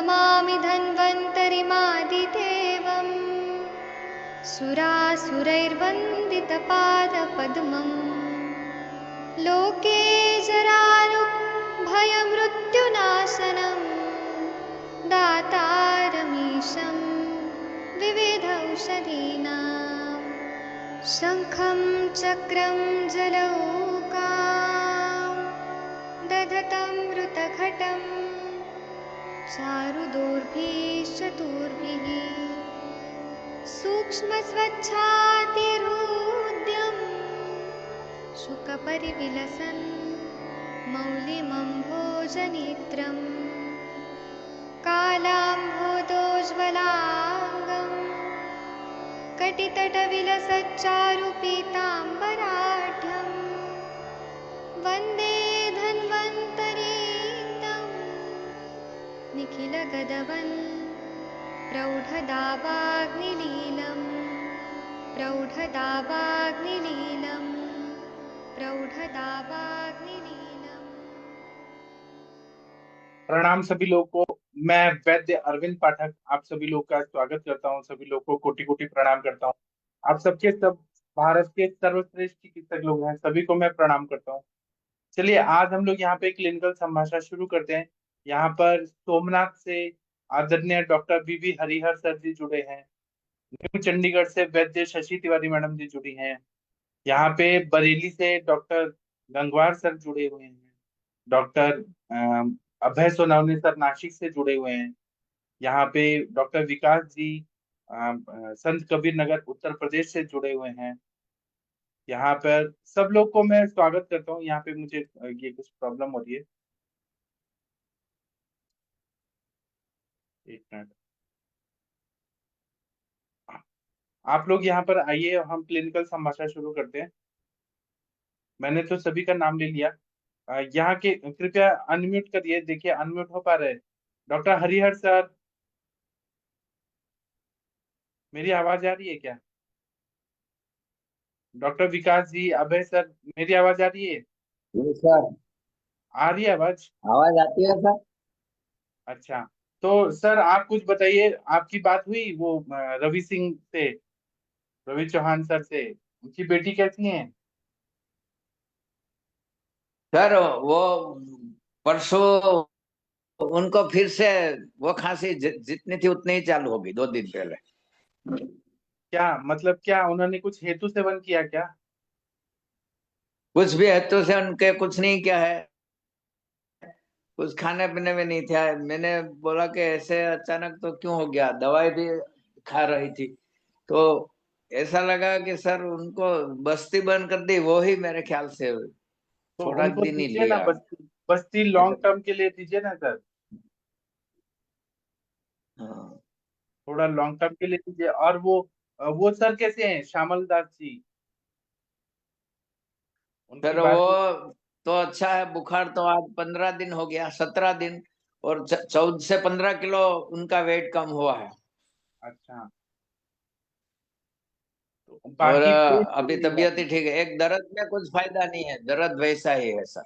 नमामि धन्वन्तरिमादिदेवम् सुरासुरैर्वन्दितपादपद्मम् लोके जरारुभयमृत्युनाशनम् दातारमीशं विविधौषधीनां शङ्खं चक्रं जलौकां दधतं मृतघटं चारुदोर्भिश्चतुर्भिः सूक्ष्मस्वच्छातिहृद्यं शुकपरिविलसन् मौलिमम्भोजनेत्रम् कालाम्भोदोज्ज्वलाङ्गं कटितटविलसच्चारुपीताम्बराढ्यं वन्दे धन्वन्तरीतं निखिलगदवन् प्रौढदावाग्निलीलं प्रौढदावाग्निलीलं प्रौढदावाग्निलीलम्। प्रणाम सभी लोगों को। मैं वैद्य अरविंद पाठक आप सभी लोग का स्वागत करता हूं। सभी लोग को कोटि कोटि प्रणाम करता हूं। आप सबके सब भारत के सर्वश्रेष्ठ चिकित्सक लोग हैं, सभी को मैं प्रणाम करता हूं। चलिए आज हम लोग यहाँ पे क्लिनिकल संभाषण शुरू करते हैं। यहाँ पर सोमनाथ से आदरणीय डॉक्टर बीवी हरिहर सर जी जुड़े हैं। न्यू चंडीगढ़ से वैद्य शशि तिवारी मैडम जी जुड़ी हैं। यहाँ पे बरेली से डॉक्टर गंगवार सर जुड़े हुए हैं। डॉक्टर अभय सोनावने सर नासिक से जुड़े हुए हैं। यहाँ पे डॉक्टर विकास जी संत कबीर नगर उत्तर प्रदेश से जुड़े हुए हैं। यहाँ पर सब लोग को मैं स्वागत करता हूँ। यहाँ पे मुझे ये कुछ प्रॉब्लम हो रही है, एक मिनट। आप लोग यहाँ पर आइए और हम क्लिनिकल संभाषण शुरू करते हैं। मैंने तो सभी का नाम ले लिया। यहाँ के कृपया अनम्यूट करिए, देखिए अनम्यूट हो पा रहे हैं। डॉक्टर हरिहर सर, मेरी आवाज आ रही है क्या? डॉक्टर विकास जी, अभय सर, मेरी आवाज आ रही है? जी सर, आ रही है आवाज? आवाज आती है सर। अच्छा, तो सर आप कुछ बताइए, आपकी बात हुई वो रवि सिंह से, रवि चौहान सर से? उनकी बेटी कैसी है? सर वो परसों उनको फिर से वो खांसी जितनी थी उतनी ही चालू होगी 2 दिन पहले। क्या मतलब, क्या उन्होंने कुछ हेतु सेवन किया क्या? कुछ भी हेतु से उनके कुछ नहीं किया है, कुछ खाने पीने में नहीं था। मैंने बोला कि ऐसे अचानक तो क्यों हो गया, दवाई भी खा रही थी तो ऐसा लगा कि सर उनको बस्ती बंद कर दी, वो ही मेरे ख्याल से तो थोड़ा उनको दिन ही दीजिए ना लिया। बस्ती, बस्ती लॉन्ग टर्म के लिए दीजिए ना सर। हाँ थोड़ा लॉन्ग टर्म के लिए दीजिए। और वो सर कैसे हैं, श्यामल दास जी? उनकी सर बात। वो तो अच्छा है, बुखार तो आज 15 दिन हो गया, 17 दिन, और 14 से 15 किलो उनका वेट कम हुआ है। अच्छा, तो और बाकी कोई अभी तबीयत ही ठीक है। एक दर्द में कुछ फायदा नहीं है, दर्द वैसा ही है सर।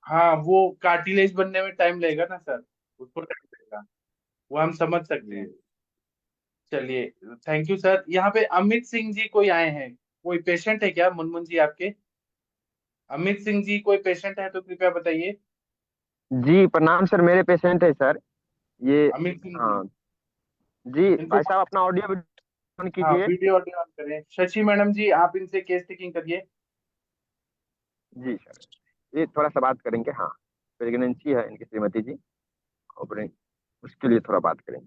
हाँ, वो कार्टिलेज बनने में टाइम लगेगा ना सर, उसको टाइम लगेगा, वो हम समझ सकते जी हैं। चलिए, थैंक यू सर। यहाँ पे अमित सिंह जी कोई आए हैं, कोई पेशेंट है क्या मुनमुन जी आपके? अमित सिंह जी कोई पेशेंट है तो कृपया बताइए। जी प्रणाम सर, मेरे पेशेंट है सर ये। अमित सिंह जी, हाँ जी, इनको भाई साहब अपना ऑडियो ऑन हाँ कीजिए। वीडियो ऑडियो ऑन करें। शशि मैडम जी, आप इनसे केस टेकिंग करिए। जी सर, ये थोड़ा सा बात करेंगे। हाँ, प्रेगनेंसी है इनकी श्रीमती जी, और उसके लिए थोड़ा बात करेंगे।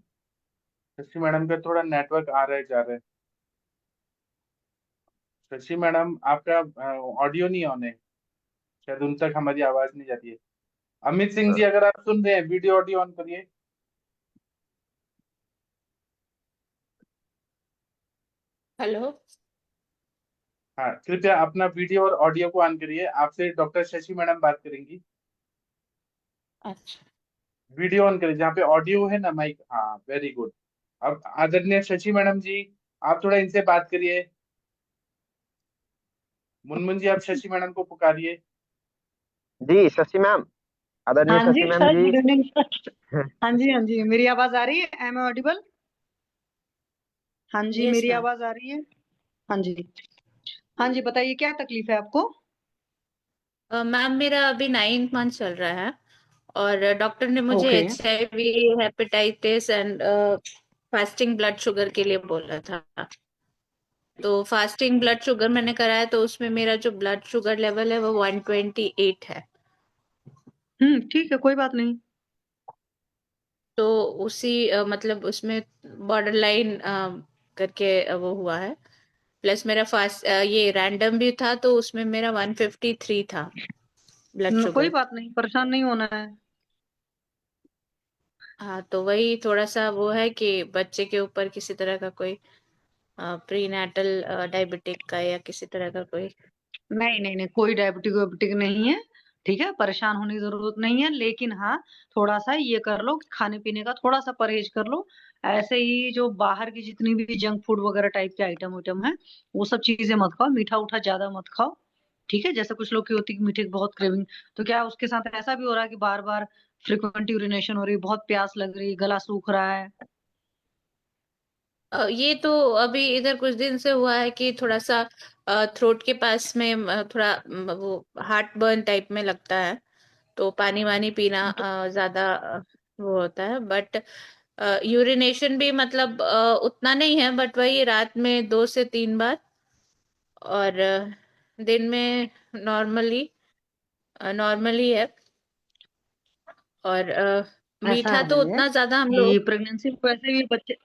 शशि मैडम का थोड़ा नेटवर्क आ रहा है जा रहा है। शशि मैडम आपका ऑडियो नहीं ऑन है, शायद उन तक हमारी आवाज नहीं जाती है। अमित सिंह जी, हाँ अगर आप सुन रहे हैं, वीडियो ऑडियो ऑन करिए। हेलो। हाँ, कृपया अपना वीडियो और ऑडियो को ऑन करिए। आपसे डॉक्टर शशि मैडम बात करेंगी। अच्छा, वीडियो ऑन करिए, जहाँ पे ऑडियो है ना, माइक। हाँ, वेरी गुड। अब आदरणीय शशि मैडम जी, आप थोड़ा इनसे बात करिए। मुनमुन जी, आप शशि मैडम को पुकारिए। जी शशि मैम, आदरणीय हाँ जी शशि मैम सर, जी। Good evening sir. हाँ जी, हाँ जी, मेरी आवाज आ रही है? Am audible? हाँ जी, यस मेरी मैम। आवाज आ रही है? हाँ जी। हाँ जी, बताइए क्या तकलीफ है आपको? मैम मेरा अभी 9th मंथ चल रहा है और डॉक्टर ने मुझे okay. HIV, hepatitis and fasting blood sugar के लिए बोला था। तो फास्टिंग ब्लड शुगर मैंने कराया तो उसमें मेरा जो ब्लड शुगर लेवल है वो 128 है। ठीक है, कोई बात नहीं। तो उसी मतलब उसमें बॉर्डर लाइन करके वो हुआ है। प्लस मेरा फास्ट ये रैंडम भी था तो उसमें मेरा 153 था ब्लड कोई शुगर। बात नहीं, परेशान नहीं होना है। हाँ तो वही थोड़ा सा वो है कि बच्चे के ऊपर किसी तरह का कोई प्री नेटल डायबिटिक का या किसी तरह का कोई। नहीं नहीं नहीं, कोई डायबिटिक वायबिटिक नहीं है। ठीक है, परेशान होने की जरूरत नहीं है, लेकिन हाँ, थोड़ा सा ये कर लो कि खाने पीने का थोड़ा सा परहेज कर लो। ऐसे ही जो बाहर की जितनी भी जंक फूड वगैरह टाइप के आइटम उइटम है, वो सब चीजें मत खाओ। मीठा उठा ज्यादा मत खाओ। ठीक है, जैसे कुछ लोग की होती है कि मीठे की बहुत क्रेविंग, तो क्या उसके साथ ऐसा भी हो रहा है कि बार बार फ्रिक्वेंट यूरिनेशन हो रही है, बहुत प्यास लग रही है, गला सूख रहा है? ये तो अभी इधर कुछ दिन से हुआ है कि थोड़ा सा थ्रोट के पास में थोड़ा वो हार्ट बर्न टाइप में लगता है। तो पानी वानी पीना तो ज्यादा वो होता है। बट यूरिनेशन भी मतलब उतना नहीं है, बट वही रात में 2 से 3 बार और दिन में नॉर्मली नॉर्मली है। और ऐसा मीठा तो है उतना ज्यादा हम कि लोग। प्रेगनेंसी में वैसे भी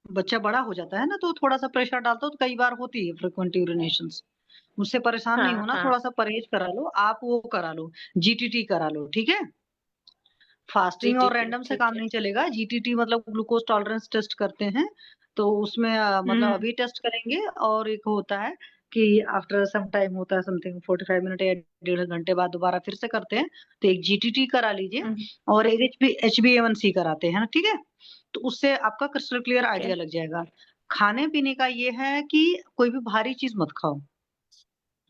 बच्चा बड़ा हो जाता है ना, तो थोड़ा सा प्रेशर डालता हो तो कई बार होती है फ्रिक्वेंट यूरिनेशंस। मुझसे परेशान नहीं हाँ होना, हाँ। थोड़ा सा परहेज करा लो, आप वो करा लो, जीटीटी करा लो। ठीक है, फास्टिंग और GTT रैंडम से ठीक काम है। नहीं चलेगा। जीटीटी मतलब ग्लूकोज टॉलरेंस टेस्ट करते हैं, तो उसमें मतलब हम्म। अभी टेस्ट करेंगे, और एक होता है कि आफ्टर सम टाइम होता है, समथिंग 45 मिनट या 1.5 घंटे बाद दोबारा फिर से करते हैं। तो एक जीटीटी करा लीजिए, हम्म, और एक HbA1c कराते हैं, ठीक है। तो उससे आपका क्रिस्टल क्लियर ठीक है। आइडिया लग जाएगा। खाने पीने का ये है कि कोई भी भारी चीज मत खाओ,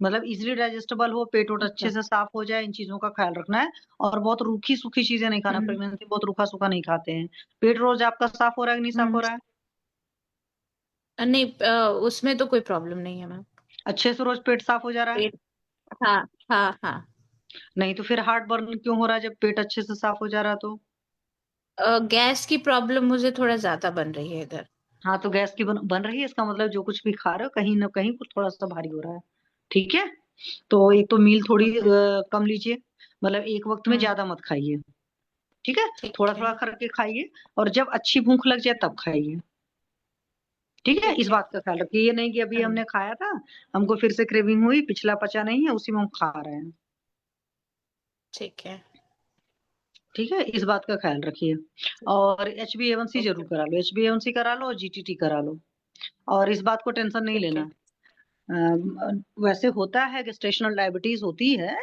मतलब इजीली डाइजेस्टेबल हो, पेट वोट अच्छा। अच्छे से साफ हो जाए, इन चीजों का ख्याल रखना है। और बहुत रूखी सूखी चीजें नहीं खाना, हम्म प्रेगनेंसी बहुत रूखा सूखा नहीं खाते हैं। पेट रोज आपका साफ हो रहा है कि नहीं साफ हम्म। हो रहा है? नहीं उसमें तो कोई प्रॉब्लम नहीं है मैम। अच्छे से रोज पेट साफ हो जा रहा है? पेट। हाँ हाँ हाँ। नहीं तो फिर हार्ट बर्न क्यों हो रहा है जब पेट अच्छे से साफ हो जा रहा है तो? गैस की प्रॉब्लम मुझे थोड़ा ज्यादा बन रही है इधर। हाँ, तो गैस की बन रही है, इसका मतलब जो कुछ भी खा रहे हो कहीं ना कहीं कुछ थोड़ा सा भारी हो रहा है। ठीक है, तो एक तो मील थोड़ी ओके। कम लीजिए, मतलब एक वक्त में हम्म। ज्यादा मत खाइए। ठीक है, थोड़ा ठीक है। थोड़ा करके खाइए, और जब अच्छी भूख लग जाए तब खाइए। ठीक है, इस ठीक है। बात का ख्याल रखिए, ये नहीं कि अभी हाँ, हमने खाया था, हमको फिर से क्रेविंग हुई, पिछला पचा नहीं है, उसी में हम खा रहे हैं। ठीक है। ठीक है, इस बात का ख्याल रखिए। और HbA1c ओके। जरूर करा लो, HbA1c करा लो और जीटीटी करा लो। और इस बात को टेंशन नहीं ठीक लेना। है। वैसे होता है, गेस्टेशनल डायबिटीज होती है,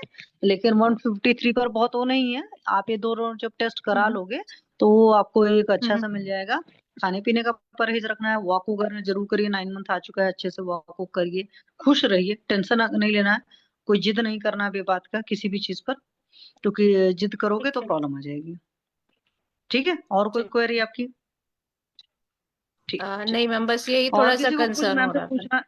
लेकिन 153 पर बहुत वो नहीं है। आप ये दोनों जब टेस्ट करा हम्म लोगे तो वो आपको एक अच्छा हम्म। सा मिल जाएगा। खाने पीने का परहेज रखना है, वॉक वगैरह जरूर करिए, 9 मंथ आ चुका है, अच्छे से वॉक वॉक करिए। खुश रहिए, टेंशन नहीं लेना है, कोई जिद नहीं करना है बेबात का किसी भी चीज पर, क्योंकि जिद करोगे ठीक तो है। प्रॉब्लम आ जाएगी। ठीक है, और कोई ठीक। क्वेरी आपकी? ठीक ठीक। नहीं मैम, बस यही और थोड़ा सा किसी को कुछ कंसर्न मैम हो से रहा था। पूछना?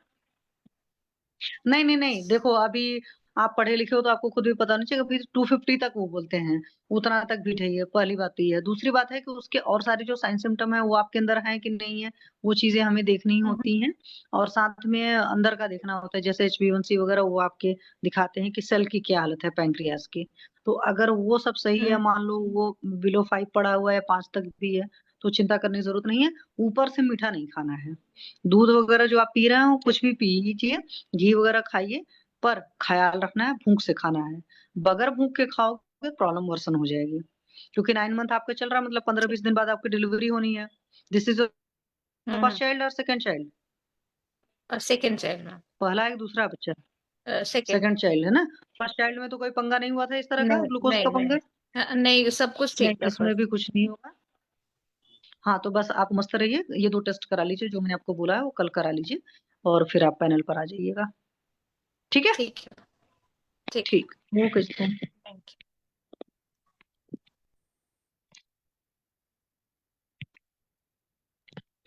नहीं नहीं नहीं, देखो अभी आप पढ़े लिखे हो तो आपको खुद भी पता नहीं चाहिए, फिर 250 तक वो बोलते हैं, उतना तक भी है, पहली बात तो ये है। दूसरी बात है कि उसके और सारे जो साइन सिम्टम है वो आपके अंदर है कि नहीं है, वो चीजें हमें देखनी हम्म होती हैं। और साथ में अंदर का देखना होता है, जैसे HbA1c वगैरह, वो आपके दिखाते हैं कि सेल की क्या हालत है, पैंक्रियास की। तो अगर वो सब सही है, हम्म। मान लो वो बिलो 5 पड़ा हुआ है, 5 तक भी है, तो चिंता करने की जरूरत नहीं है। ऊपर से मीठा नहीं खाना है, दूध वगैरह जो आप पी रहे हो ठीक। कुछ भी पी लीजिए, घी वगैरह खाइए, पर ख्याल रखना है भूख से खाना है। बगैर भूख के खाओगे प्रॉब्लम वर्सन हो जाएगी, क्योंकि 9 मंथ आपका चल रहा है, मतलब 15-20 दिन बाद आपकी डिलीवरी होनी है। This is first hmm. Child और सेकंड चाइल्ड? और सेकेंड चाइल्ड मैम। पहला है दूसरा बच्चा? सेकेंड। सेकंड चाइल्ड है ना? फर्स्ट चाइल्ड में तो कोई पंगा नहीं हुआ था इस तरह का, नहीं ग्लूकोज नहीं का नहीं। पंगा? नहीं, सब कुछ नहीं, ठीक था इसमें फर्स्ट। भी कुछ नहीं होगा। हाँ, तो बस आप मस्त रहिए, ये 2 टेस्ट करा लीजिए जो मैंने आपको बोला है, वो कल करा लीजिए, और फिर आप पैनल पर आ जाइएगा। ठीक है? ठीक है। ठीक है। ठीक, ओके। Thank you.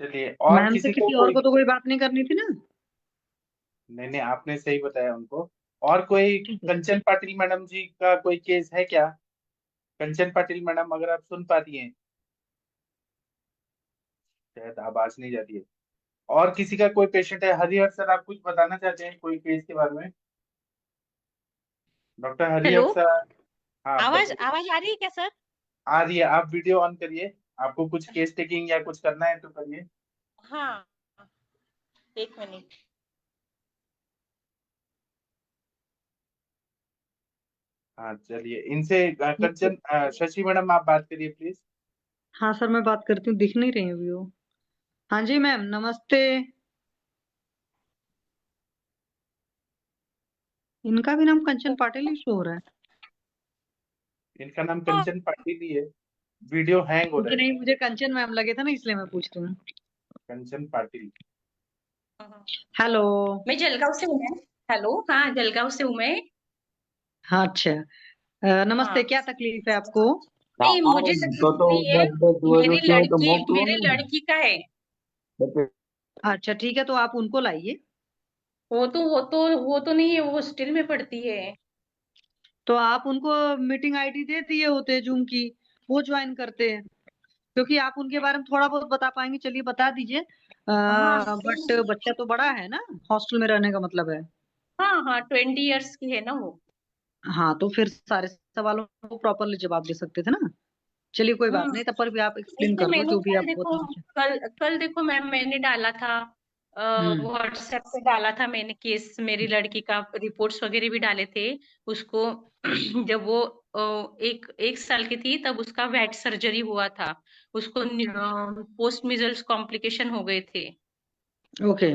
चलिए, और मैम से किसी को किसी और कोई, को तो कोई बात नहीं करनी थी ना। नहीं नहीं, आपने सही बताया उनको। और कोई, ठीक है। कंचन पाटिल मैडम जी का कोई केस है क्या? कंचन पाटिल मैडम, अगर आप सुन पाती हैं, शायद आवाज नहीं जा रही है। और किसी का कोई पेशेंट है? हरिहर सर, आप कुछ बताना चाहते हैं कोई केस के बारे में? Doctor hello, Harihar sir. हाँ आवाज बताइए। आवाज आ रही है क्या सर? आ रही है, आप वीडियो ऑन करिए। आपको कुछ केस टेकिंग या कुछ करना है तो करिए। हाँ, एक मिनट। हाँ चलिए, इनसे कंचन, शशि मैडम आप बात करिए प्लीज। हाँ सर, मैं बात करती हूँ, दिख नहीं रही अभी वो। हाँ जी मैम, नमस्ते। इनका भी नाम कंचन पाटिल ही शो हो रहा है। इनका नाम कंचन पाटिल ही है। वीडियो हैंग हो रहा मुझे है। नहीं, मुझे कंचन मैम लगे था ना, इसलिए मैं पूछ रही हूँ। कंचन पाटिल। हेलो। मैं जलगांव से हूँ मैम। हेलो, हाँ जलगांव से हूँ मैं। हाँ अच्छा। नमस्ते, हाँ, क्या तकलीफ है आपको? नहीं मुझे तकलीफ नहीं है। मेरी लड़की मेरी लड़की का है। अच्छा ठीक है, तो आप उनको लाइए। वो तो नहीं है, वो हॉस्टल में पढ़ती है। तो आप उनको मीटिंग आईडी दे दिए होते जूम की, वो ज्वाइन करते हैं। क्योंकि आप उनके बारे में थोड़ा बहुत बता पाएंगे, चलिए बता दीजिए। हाँ बट बच्चा तो बड़ा है ना, हॉस्टल में रहने का मतलब है। हाँ हाँ, 20 इयर्स की है ना वो। हाँ, तो फिर सारे सवालों को प्रॉपरली जवाब दे सकते थे ना। चलिए कोई बात हम्म। नहीं, तब पर भी आप एक्सप्लेन इसलिए कर दो मैंने जो भी कल आप देखो, बताना चाहते कल देखो मैम मैंने डाला था, हम्म। व्हाट्सएप पे डाला था मैंने केस, मेरी लड़की का रिपोर्ट्स वगैरह भी डाले थे उसको। जब वो एक एक साल की थी तब उसका वेट सर्जरी हुआ था। उसको पोस्ट मिजल्स कॉम्प्लिकेशन हो गए थे। ओके।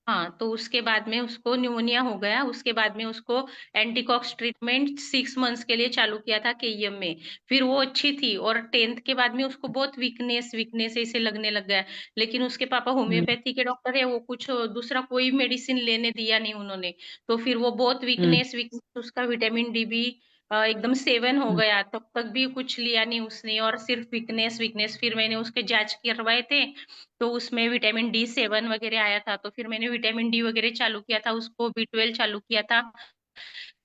हाँ, तो उसके बाद में उसको न्यूमोनिया हो गया, उसके बाद में उसको एंटीकॉक्स ट्रीटमेंट 6 मंथ्स के लिए चालू किया था केईएम में। फिर वो अच्छी थी और 10th के बाद में उसको बहुत वीकनेस वीकनेस ऐसे लगने लग गया। लेकिन उसके पापा हम्म। होम्योपैथी के डॉक्टर है, वो कुछ दूसरा कोई मेडिसिन लेने दिया नहीं उन्होंने। तो फिर वो बहुत हम्म। वीकनेस वीकनेस, उसका विटामिन डी भी एकदम 7 हो हम्म। गया, तब तक भी कुछ लिया नहीं उसने, और सिर्फ वीकनेस वीकनेस। फिर मैंने उसके जांच करवाए थे, तो उसमें विटामिन D7 वगैरह आया था, तो फिर मैंने विटामिन डी वगैरह चालू किया था, उसको B12 चालू किया था।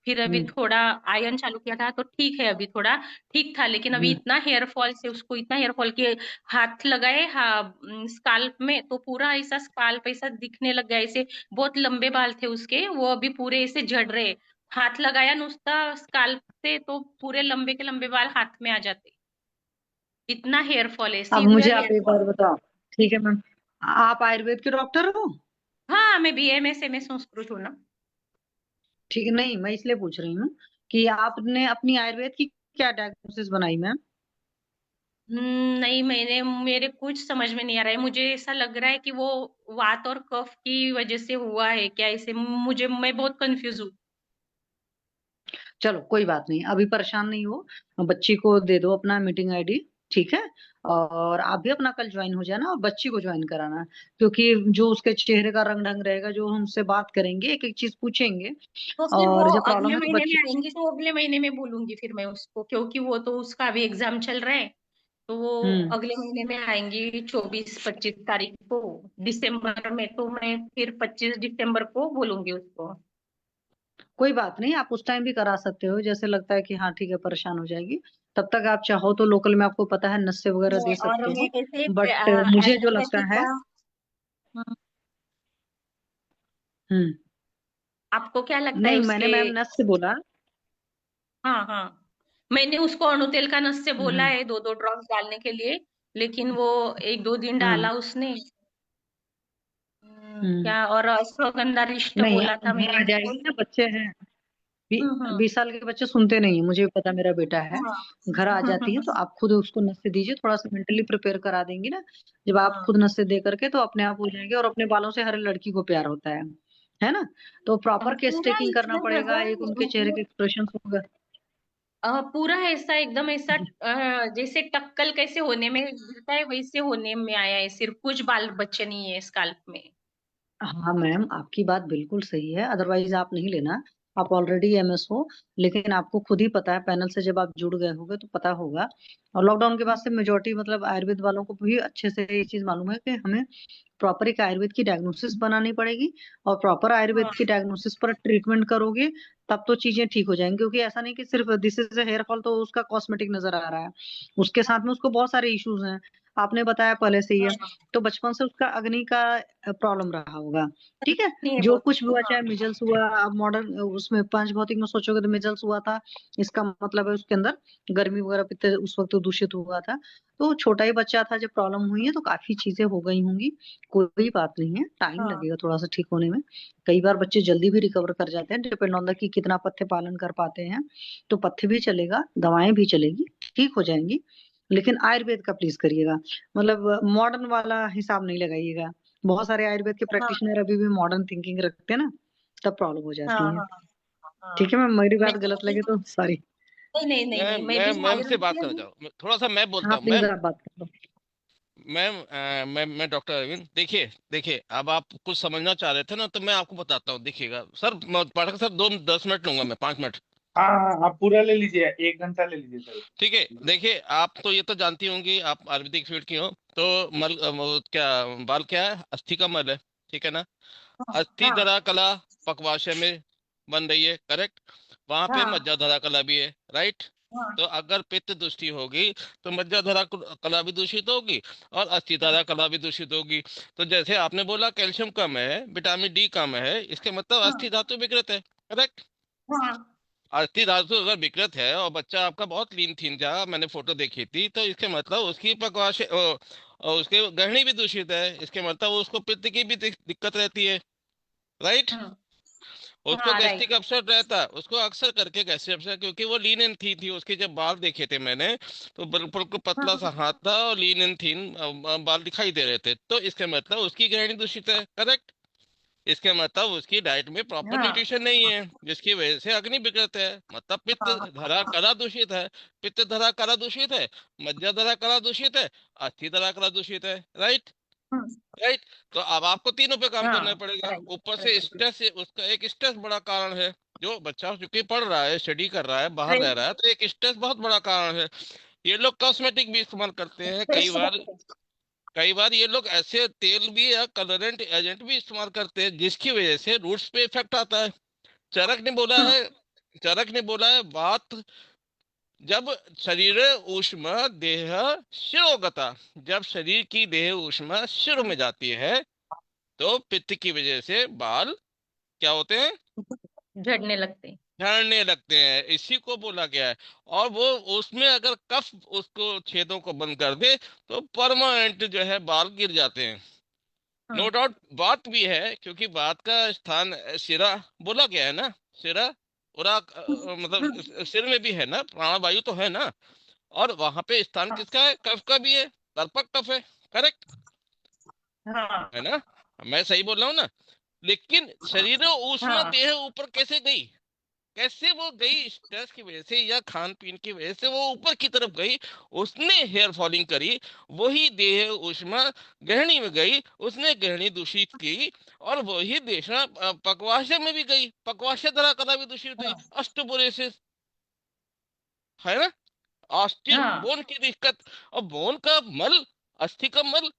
फिर अभी हम्म। थोड़ा आयरन चालू किया था, तो ठीक है, अभी थोड़ा ठीक था। लेकिन अभी हम्म। इतना हेयर फॉल से उसको, इतना हेयर फॉल के हाथ लगाए, हाँ स्काल्प में, तो पूरा ऐसा स्काल्प ऐसा दिखने लग गया ऐसे। बहुत लंबे बाल थे उसके, वो अभी पूरे ऐसे झड़ रहे। हाथ लगाया नुसता स्काल्प से तो पूरे लंबे के लंबे बाल हाथ में आ जाते। इतना हेयर फॉल है, अब मुझे सीवियर आप हेयर एक बात फॉल। बताओ। ठीक है मैम, आप आयुर्वेद के डॉक्टर हो? हाँ, मैं BMS MS संस्कृत हूँ ना। ठीक है, नहीं मैं इसलिए पूछ रही हूँ कि आपने अपनी आयुर्वेद की क्या डायग्नोसिस बनाई मैम? नहीं, मेरे कुछ समझ में नहीं आ रहा है, मुझे ऐसा लग रहा है कि वो वात और कफ की वजह से हुआ है क्या, इसे मुझे, मैं बहुत कंफ्यूज हूँ। चलो कोई बात नहीं, अभी परेशान नहीं हो। बच्ची को दे दो अपना मीटिंग आईडी। ठीक है। और आप भी अपना कल ज्वाइन हो जाना और बच्ची को ज्वाइन कराना। क्योंकि जो उसके चेहरे का रंग ढंग रहेगा, जो हमसे बात करेंगे, एक एक चीज पूछेंगे। तो फिर वो और जब प्रॉब्लम अगले है तो महीने में बच्ची को। आएंगी, तो अगले महीने में बोलूंगी फिर मैं उसको, क्योंकि वो तो उसका अभी एग्जाम चल रहा है। तो वो हम्म। अगले महीने में आएंगी 24-25 तारीख को, दिसंबर में। तो मैं फिर 25 दिसंबर को बोलूंगी उसको। कोई बात नहीं, आप उस टाइम भी करा सकते हो, जैसे लगता है कि हाँ ठीक है परेशान हो जाएगी। तब तक आप चाहो तो लोकल में, आपको पता है, नस्से वगैरह दे और सकते मैं हो। ऐसे बट मुझे जो लगता एलोपैथी है। का। हम्म, हम्म। आपको क्या लगता है नहीं, मैंने उसके? मैम नस से बोला। हाँ हाँ, मैंने उसको अणुतेल का नस से बोला हम्म। है 2-2 ड्रॉप्स डालने के लिए। लेकिन वो 1-2 दिन हाँ। डाला उसने। हम्म। क्या, और अश्वगंधा रिष्ट नहीं, बोला अब था घर मैंने आ उसको। जाएगी ना, बच्चे हैं। हम्म। 20 साल के बच्चे सुनते नहीं, मुझे भी पता, मेरा बेटा है। हाँ घर आ जाती है तो आप खुद उसको नस दीजिए, थोड़ा सा मेंटली प्रिपेयर करा देंगी ना। जब आप हाँ खुद नस दे करके, तो अपने आप हो जाएंगे, और अपने बालों से हर लड़की को प्यार होता है ना। तो प्रॉपर केस पूरा टेकिंग करना इसमें पड़ेगा, एक उनके चेहरे के मतलब एक्सप्रेशन होगा। पूरा ऐसा एकदम ऐसा, जैसे टक्कल कैसे होने में गिरता है वैसे होने में आया है, सिर्फ कुछ बाल बच्चे नहीं है स्काल्प में। हाँ मैम, आपकी बात बिल्कुल सही है, अदरवाइज आप नहीं लेना। आप ऑलरेडी एमएस हो, लेकिन आपको खुद ही पता है, पैनल से जब आप जुड़ गए होगे तो पता होगा। और लॉकडाउन के बाद से मेजोरिटी मतलब आयुर्वेद वालों को भी अच्छे से ये चीज मालूम है कि हमें प्रॉपर एक आयुर्वेद की डायग्नोसिस बनानी पड़ेगी, और प्रॉपर आयुर्वेद की डायग्नोसिस पर ट्रीटमेंट करोगे तब तो चीजें ठीक हो जाएंगी। क्योंकि ऐसा नहीं कि सिर्फ दिस इज हेयर फॉल तो उसका कॉस्मेटिक नजर आ रहा है, उसके साथ में उसको बहुत सारे इश्यूज हैं, आपने बताया पहले से ही है। तो बचपन से उसका अग्नि का प्रॉब्लम रहा होगा, ठीक है। नहीं है जो बहुत। कुछ भी हुआ, चाहे मिजल्स हुआ, अब मॉडर्न उसमें पंच भौतिक में सोचोगे तो मिजल्स हुआ था, इसका मतलब है उसके अंदर गर्मी वगैरह पित्त उस वक्त दूषित हुआ था। तो छोटा ही बच्चा था जब प्रॉब्लम हुई है, तो काफी चीजें हो गई होंगी। कोई बात नहीं है, टाइम हाँ लगेगा थोड़ा सा ठीक होने में। कई बार बच्चे जल्दी भी रिकवर कर जाते हैं, डिपेंड ऑन द कि कितना पथ्य पालन कर पाते हैं। तो पथ्य भी चलेगा, दवाएं भी चलेगी, ठीक हो जाएंगी। लेकिन आयुर्वेद का प्लीज करिएगा, मतलब मॉडर्न वाला हिसाब नहीं लगाइएगा। बहुत सारे आयुर्वेद के हाँ प्रैक्टिशनर अभी भी मॉडर्न थिंकिंग रखते हैं ना, तब प्रॉब्लम हो हाँ जाती है। हाँ हाँ। ठीक है मैम, मेरी मैं बात गलत लगे तो सॉरी। नहीं नहीं नहीं मैं नहीं, मैं मैं भी मैम से बात आयुर्वेदियन करना हूँ। चाहूँ, थोड़ा सा मैं बोलता हाँ हूँ प्लीज मैम। आप बात कर लो। मैम मैं डॉक्टर अरविंद, देखिए देखिए, अब आप कुछ समझना चाह रहे थे ना, तो मैं आपको बताता हूँ। देखिएगा सर, पाठक सर, 2-10 मिनट लूंगा मैं, 5 मिनट। हाँ हाँ, आप पूरा ले लीजिए, 1 घंटा ले लीजिए सर। ठीक है, देखिए, आप तो ये तो जानती होंगी, आप आयुर्वेदिक फील्ड की हो। तो मल वो क्या, बाल क्या है? अस्थि का मल है, ठीक है ना? हाँ अस्थि हाँ धरा कला पक्वाशय में बन रही है, करेक्ट? वहां पे हाँ मज्जा धरा कला भी है, राइट? हाँ तो अगर पित्त दूषित होगी तो मज्जा धरा कला भी दूषित होगी, और अस्थि धरा कला भी दूषित होगी। तो जैसे आपने बोला कैल्शियम कम है, विटामिन डी कम है, इसके मतलब हाँ अस्थि धातु विकृत है, करेक्ट? हाँ अस्थि धातु अगर विकृत है और बच्चा आपका बहुत लीन थीन था, मैंने फोटो देखी थी, तो इसके मतलब उसकी पकवाश और उसके गहनी भी दूषित है, इसके मतलब उसको पित्त की भी दिक्कत रहती है, राइट? हाँ उसको हाँ गैस्ट्रिक राइट। अपसेट रहता है, उसको अक्सर करके गैस्ट्रिक अपसेट, क्योंकि वो लीन एंड थीन थी। उसके जब बाल देखे थे मैंने, तो बिल्कुल को पतला सा हाँ हाथ था और लीन एंड थीन बाल दिखाई दे रहे थे। तो इसके मतलब उसकी गहनी दूषित है, करेक्ट? इसके मतलब उसकी डाइट में प्रॉपर हाँ न्यूट्रिशन नहीं है, जिसकी वजह से अग्नि विकृत है, मतलब पित्त हाँ धरा करा दूषित है। पित्त धरा करा दूषित है, मज्जा धरा करा दूषित है, अस्थि धरा करा दूषित है, राइट? हाँ राइट। तो अब आपको तीनों पे काम करना हाँ पड़ेगा। राइट ऊपर से राइट स्ट्रेस, उसका एक स्ट्रेस बड़ा कारण है। जो बच्चा चूंकि पढ़ रहा है, स्टडी कर रहा है, बाहर रह राइट। रहा है, तो एक स्ट्रेस बहुत बड़ा कारण है। ये लोग कॉस्मेटिक भी इस्तेमाल करते हैं कई बार। कई बार ये लोग ऐसे तेल भी या कलरेंट एजेंट भी इस्तेमाल करते हैं, जिसकी वजह से रूट्स पे इफेक्ट आता है। चरक ने बोला है, चरक ने बोला है बात, जब शरीर ऊष्मा देह शिरोगता, जब शरीर की देह ऊष्मा शिरो में जाती है, तो पित्त की वजह से बाल क्या होते हैं? झड़ने लगते हैं। झड़ने लगते हैं, इसी को बोला गया है। और वो उसमें अगर कफ उसको छेदों को बंद कर दे, तो परमानेंट जो है बाल गिर जाते हैं। नो हाँ डाउट बात भी है, क्योंकि बात का स्थान सिरा बोला गया है ना। सिरा उरा मतलब सिर में भी है ना, प्राणवायु तो है ना। और वहां पे स्थान हाँ किसका है? कफ का भी है, तर्पक कफ है, करेक्ट हाँ है ना? मैं सही बोल रहा हूँ ना? लेकिन शरीर ऊष्मा हाँ देह ऊपर कैसे गई? कैसे वो गई? स्ट्रेस की वजह से या खान पीन की वजह से वो ऊपर की तरफ गई, उसने हेयर फॉलिंग करी। वही देह ऊष्मा गहनी में गई, उसने गहनी दूषित की। और वही देशना पकवाशय में भी गई, पकवाशय धरा कदा भी दूषित हुई, हाँ ऑस्टियोपोरोसिस, है ना? ऑस्टियो हाँ बोन की दिक्कत। और बोन का मल, अस्थि का मल,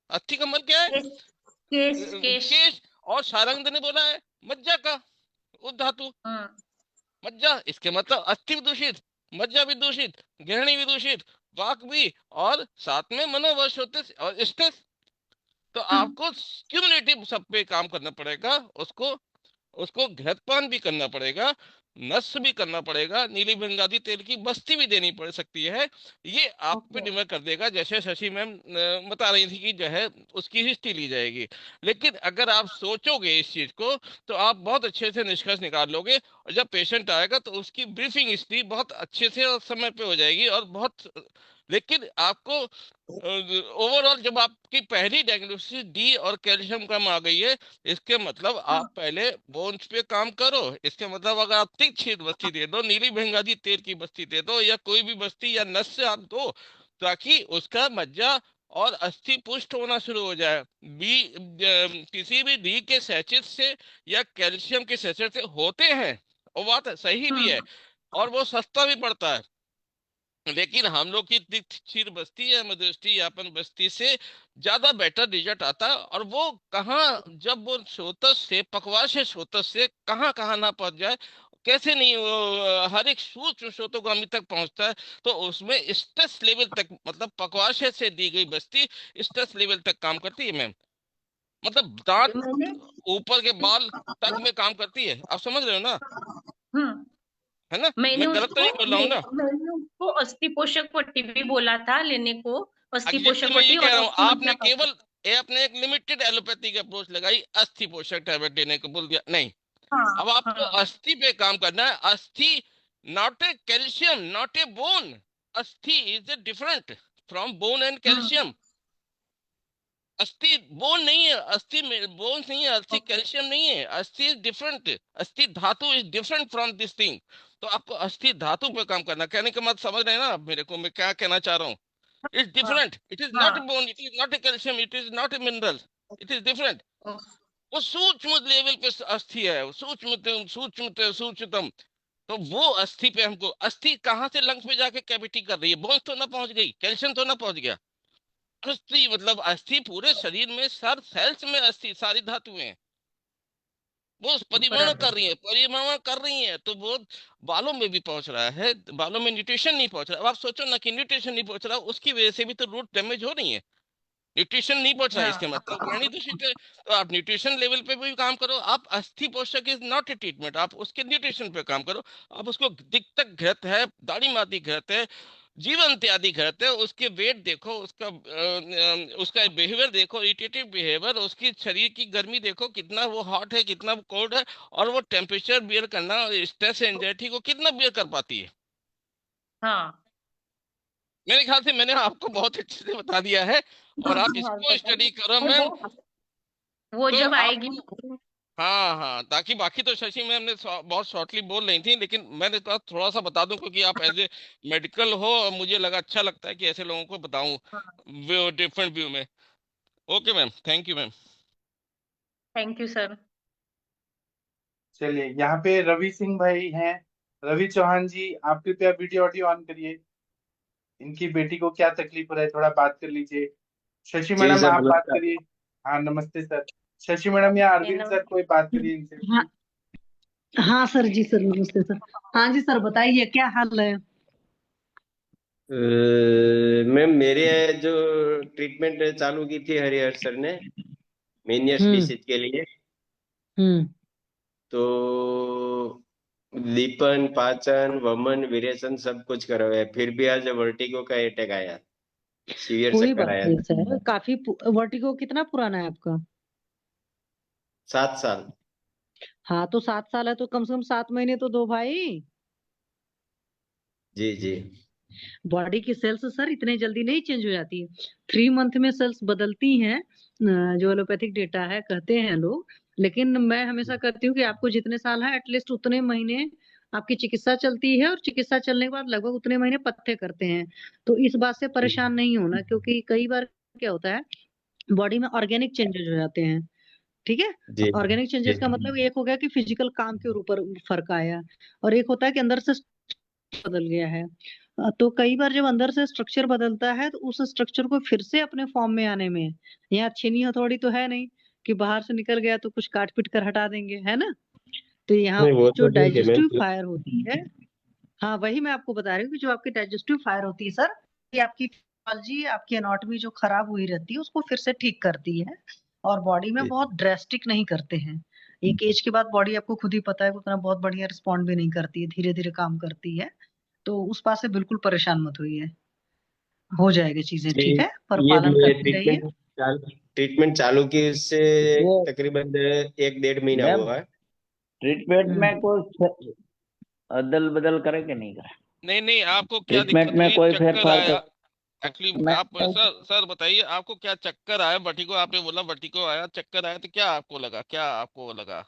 अस्थि का मल क्या है? केश केश केश। केश। और सारंग ने बोला है मज्जा का उधातु, हाँ मज्जा, इसके मतलब अस्थि भी दूषित, मज्जा भी दूषित, गहनी भी दूषित, वाक भी, और साथ में मनोवश होते और स्ट्रेस। तो आपको क्यूमुलेटिव सब पे काम करना पड़ेगा। उसको उसको घृतपान भी करना पड़ेगा, नस भी करना पड़ेगा, नीली बंगाली तेल की बस्ती भी देनी पड़ सकती है। ये आप पे ओके। डिपेंड कर देगा, जैसे शशि मैम बता रही थी कि जो है उसकी हिस्ट्री ली जाएगी। लेकिन अगर आप सोचोगे इस चीज को, तो आप बहुत अच्छे से निष्कर्ष निकाल लोगे। और जब पेशेंट आएगा तो उसकी ब्रीफिंग हिस्ट्री बहुत अच्छे से और समय पे हो जाएगी, और बहुत। लेकिन आपको ओवरऑल जब आपकी पहली डायग्नोसिस डी और कैल्शियम कम आ गई है, इसके मतलब आप पहले बोन्स पे काम करो। इसके मतलब अगर आप तीक्ष्ण बस्ती दे दो, नीली भंगाजी तेल की बस्ती दे दो, या कोई भी बस्ती या नस से आप दो, ताकि उसका मज्जा और अस्थि पुष्ट होना शुरू हो जाए। किसी भी डी के सैचेट से या कैल्शियम के सैचेट से होते हैं, वो बात सही भी है, और वो सस्ता भी पड़ता है। लेकिन हम लोग की क्षीर बस्ती या मदृष्टि यापन बस्ती से ज्यादा बेटर रिजल्ट आता है। और वो कहाँ, जब वो स्रोतस से पकवाश है, स्रोतस से कहाँ कहाँ ना पहुंच जाए, कैसे नहीं, वो हर एक सूक्ष्म स्रोतोगामी तक पहुंचता है। तो उसमें स्ट्रेस लेवल तक, मतलब पकवाशय से दी गई बस्ती स्ट्रेस लेवल तक काम करती है मैम। मतलब दांत मैंने ऊपर के बाल तक में काम करती है, आप समझ रहे हो ना? हम्म है ना? मैंने मैं गलत तो उसको नहीं बोल रहा हूँ ना? मैंने उसको अस्थि पोषक पट्टी भी बोला था लेने को, अस्थि एग्जैक्टली पोषक मैं ये पट्टी कह और रहा हूँ, अस्थि आपने मंत्रा। केवल ये अपने एक लिमिटेड एलोपैथिक अप्रोच लगाई, अस्थि पोषक टैबलेट देने को बोल दिया, नहीं। हाँ अब आपको हाँ अस्थि पे काम करना है। Asthi not a calcium, not a bone. Asthi is a different from bone and hmm calcium. अस्थि बोन नहीं है, अस्थि में बोन नहीं है, अस्थि ओके कैल्शियम नहीं है, अस्थि इज डिफरेंट। अस्थि धातु is different from this thing. तो आपको अस्थि धातु पे काम करना, कहने का मतलब समझ रहे हैं ना आप मेरे को, मैं क्या कहना चाह रहा हूँ? It's हाँ different. It is not a हाँ bone. It is not a calcium. It is not a mineral. It is different. वो सूक्ष्म लेवल पे अस्थि है, वो सूक्ष्मतम सूक्ष्मतम सूक्ष्मतम। तो वो अस्थि पे हमको, अस्थि कहाँ से लंग्स पे जाके कैविटी कर रही है? बोन्स तो ना पहुंच गई, कैल्शियम तो ना पहुंच गया। अस्थि मतलब अस्थि पूरे शरीर में, सर सेल्स में अस्थि सारी धातुएं हैं। वो परिवहन बराबर कर रही है, परिवहन कर रही है, तो वो बालों में भी पहुंच रहा है। बालों में न्यूट्रिशन नहीं पहुंच रहा। अब आप सोचो ना कि न्यूट्रिशन नहीं पहुंच रहा, उसकी वजह से भी तो रूट डैमेज हो रही है। न्यूट्रिशन नहीं पहुंच रहा है, इसके हाँ मतलब वाणी दूषित है। तो आप न्यूट्रिशन लेवल पे भी काम करो। आप अस्थि पोषक इज नॉट ए ट्रीटमेंट, आप उसके न्यूट्रिशन पे काम करो। आप उसको दिक्कत घृत है, दाढ़ी माती घृत है, जीवन इत्यादि घृत है, उसके वेट देखो, उसका बिहेवियर देखो, इरिटेटिव बिहेवियर, उसकी शरीर की गर्मी देखो, कितना वो हॉट है, कितना वो कोल्ड है, और वो टेम्परेचर बियर करना, स्ट्रेस एंजाइटी को कितना बियर कर पाती है। हाँ मेरे ख्याल से मैंने आपको बहुत अच्छे से बता दिया है, और आप हाँ इसको स्टडी करो बताइए। मैम। वो तो जब आएगी। आपको, हाँ हाँ, ताकि बाकी तो शशि मैम ने बहुत शॉर्टली बोल रही थी, लेकिन मैंने कहा थोड़ा सा बता दूं, क्योंकि आप एज ए मेडिकल हो, और मुझे लगा अच्छा लगता है कि ऐसे लोगों को बताऊं डिफरेंट व्यू में। Okay ma'am, thank you ma'am. Thank you sir. चलिए, यहाँ पे रवि सिंह भाई हैं। रवि चौहान जी, आप कृपया वीडियो ऑडियो ऑन करिए। इनकी बेटी को क्या तकलीफ हो रहा है, थोड़ा बात कर लीजिए। शशि जी मैडम सर, आप बात नमस्कार। करिए। हाँ नमस्ते सर। शशि मैडम या अरविंद सर, कोई बात करिए इनसे। हाँ हाँ सर जी, सर नमस्ते सर। हाँ जी सर, बताइए क्या हाल है। मैम, मेरे जो ट्रीटमेंट चालू की थी हरिहर सर ने मेनियस हम्म डिसीज के लिए, हम्म तो लीपन, पाचन, वमन, विरेचन सब कुछ करवाया, फिर भी आज वर्टिगो का अटैक आया, सीवियर कोई चक्कर बात आया नहीं था। सर, काफी वर्टिगो कितना पुराना है आपका। 7 साल। हाँ तो 7 साल है तो कम से कम 7 महीने तो दो भाई। जी जी। बॉडी की सेल्स सर इतने जल्दी नहीं चेंज हो जाती है, 3 मंथ में सेल्स बदलती हैं। जो एलोपैथिक डेटा है कहते हैं लोग, लेकिन मैं हमेशा कहती हूँ कि आपको जितने साल है एटलीस्ट उतने महीने आपकी चिकित्सा चलती है, और चिकित्सा चलने के बाद लगभग उतने महीने पथ्य करते हैं। तो इस बात से परेशान नहीं होना, क्योंकि कई बार क्या होता है, बॉडी में ऑर्गेनिक चेंजेस हो जाते हैं। ठीक है। जी ऑर्गेनिक जी। चेंजेस का मतलब एक हो गया कि फिजिकल काम के ऊपर फर्क आया, और एक होता है कि अंदर से बदल गया है। तो कई बार जब अंदर से स्ट्रक्चर बदलता है तो उस स्ट्रक्चर को फिर से अपने फॉर्म में आने में, यहाँ छीनी हथौड़ी तो है नहीं कि बाहर से निकल गया तो कुछ काट पीट कर हटा देंगे, है ना। तो यहाँ नहीं, वो जो तो ठीक है मैम। डाइजेस्टिव फायर होती है, हाँ वही मैं आपको बता रही हूँ कि जो आपकी डाइजेस्टिव फायर होती है सर, ये आपकी फिजियोलॉजी, आपकी एनाटॉमी जो खराब हुई रहती है उसको फिर से ठीक करती है, और बॉडी में जी बहुत ड्रेस्टिक नहीं करते हैं। एक एज के बाद बॉडी आपको खुद ही पता है उतना बहुत बढ़िया रिस्पॉन्ड भी नहीं करती है, धीरे धीरे काम करती है। तो उस बात से बिल्कुल परेशान मत होइए, हो जाएगी चीजें जी। ठीक है, पर ये पालन मैं करते रहिए। ट्रीटमेंट चालू की इससे वो तकरीबन 1 डेढ़ महीना मैम, हुआ है। ट्रीटमेंट हम्म में कोई अदल बदल करे कि नहीं करे? नहीं नहीं, आपको क्या ट्रीटमेंट दिक्कत में हुई, कोई चक्कर फेरफार आया? कर? एक्चुअली मैं आप सर सर बताइए, आपको क्या चक्कर आया? वर्टिगो आपने बोला, वर्टिगो आया, चक्कर आया, तो क्या आपको लगा, क्या आपको लगा?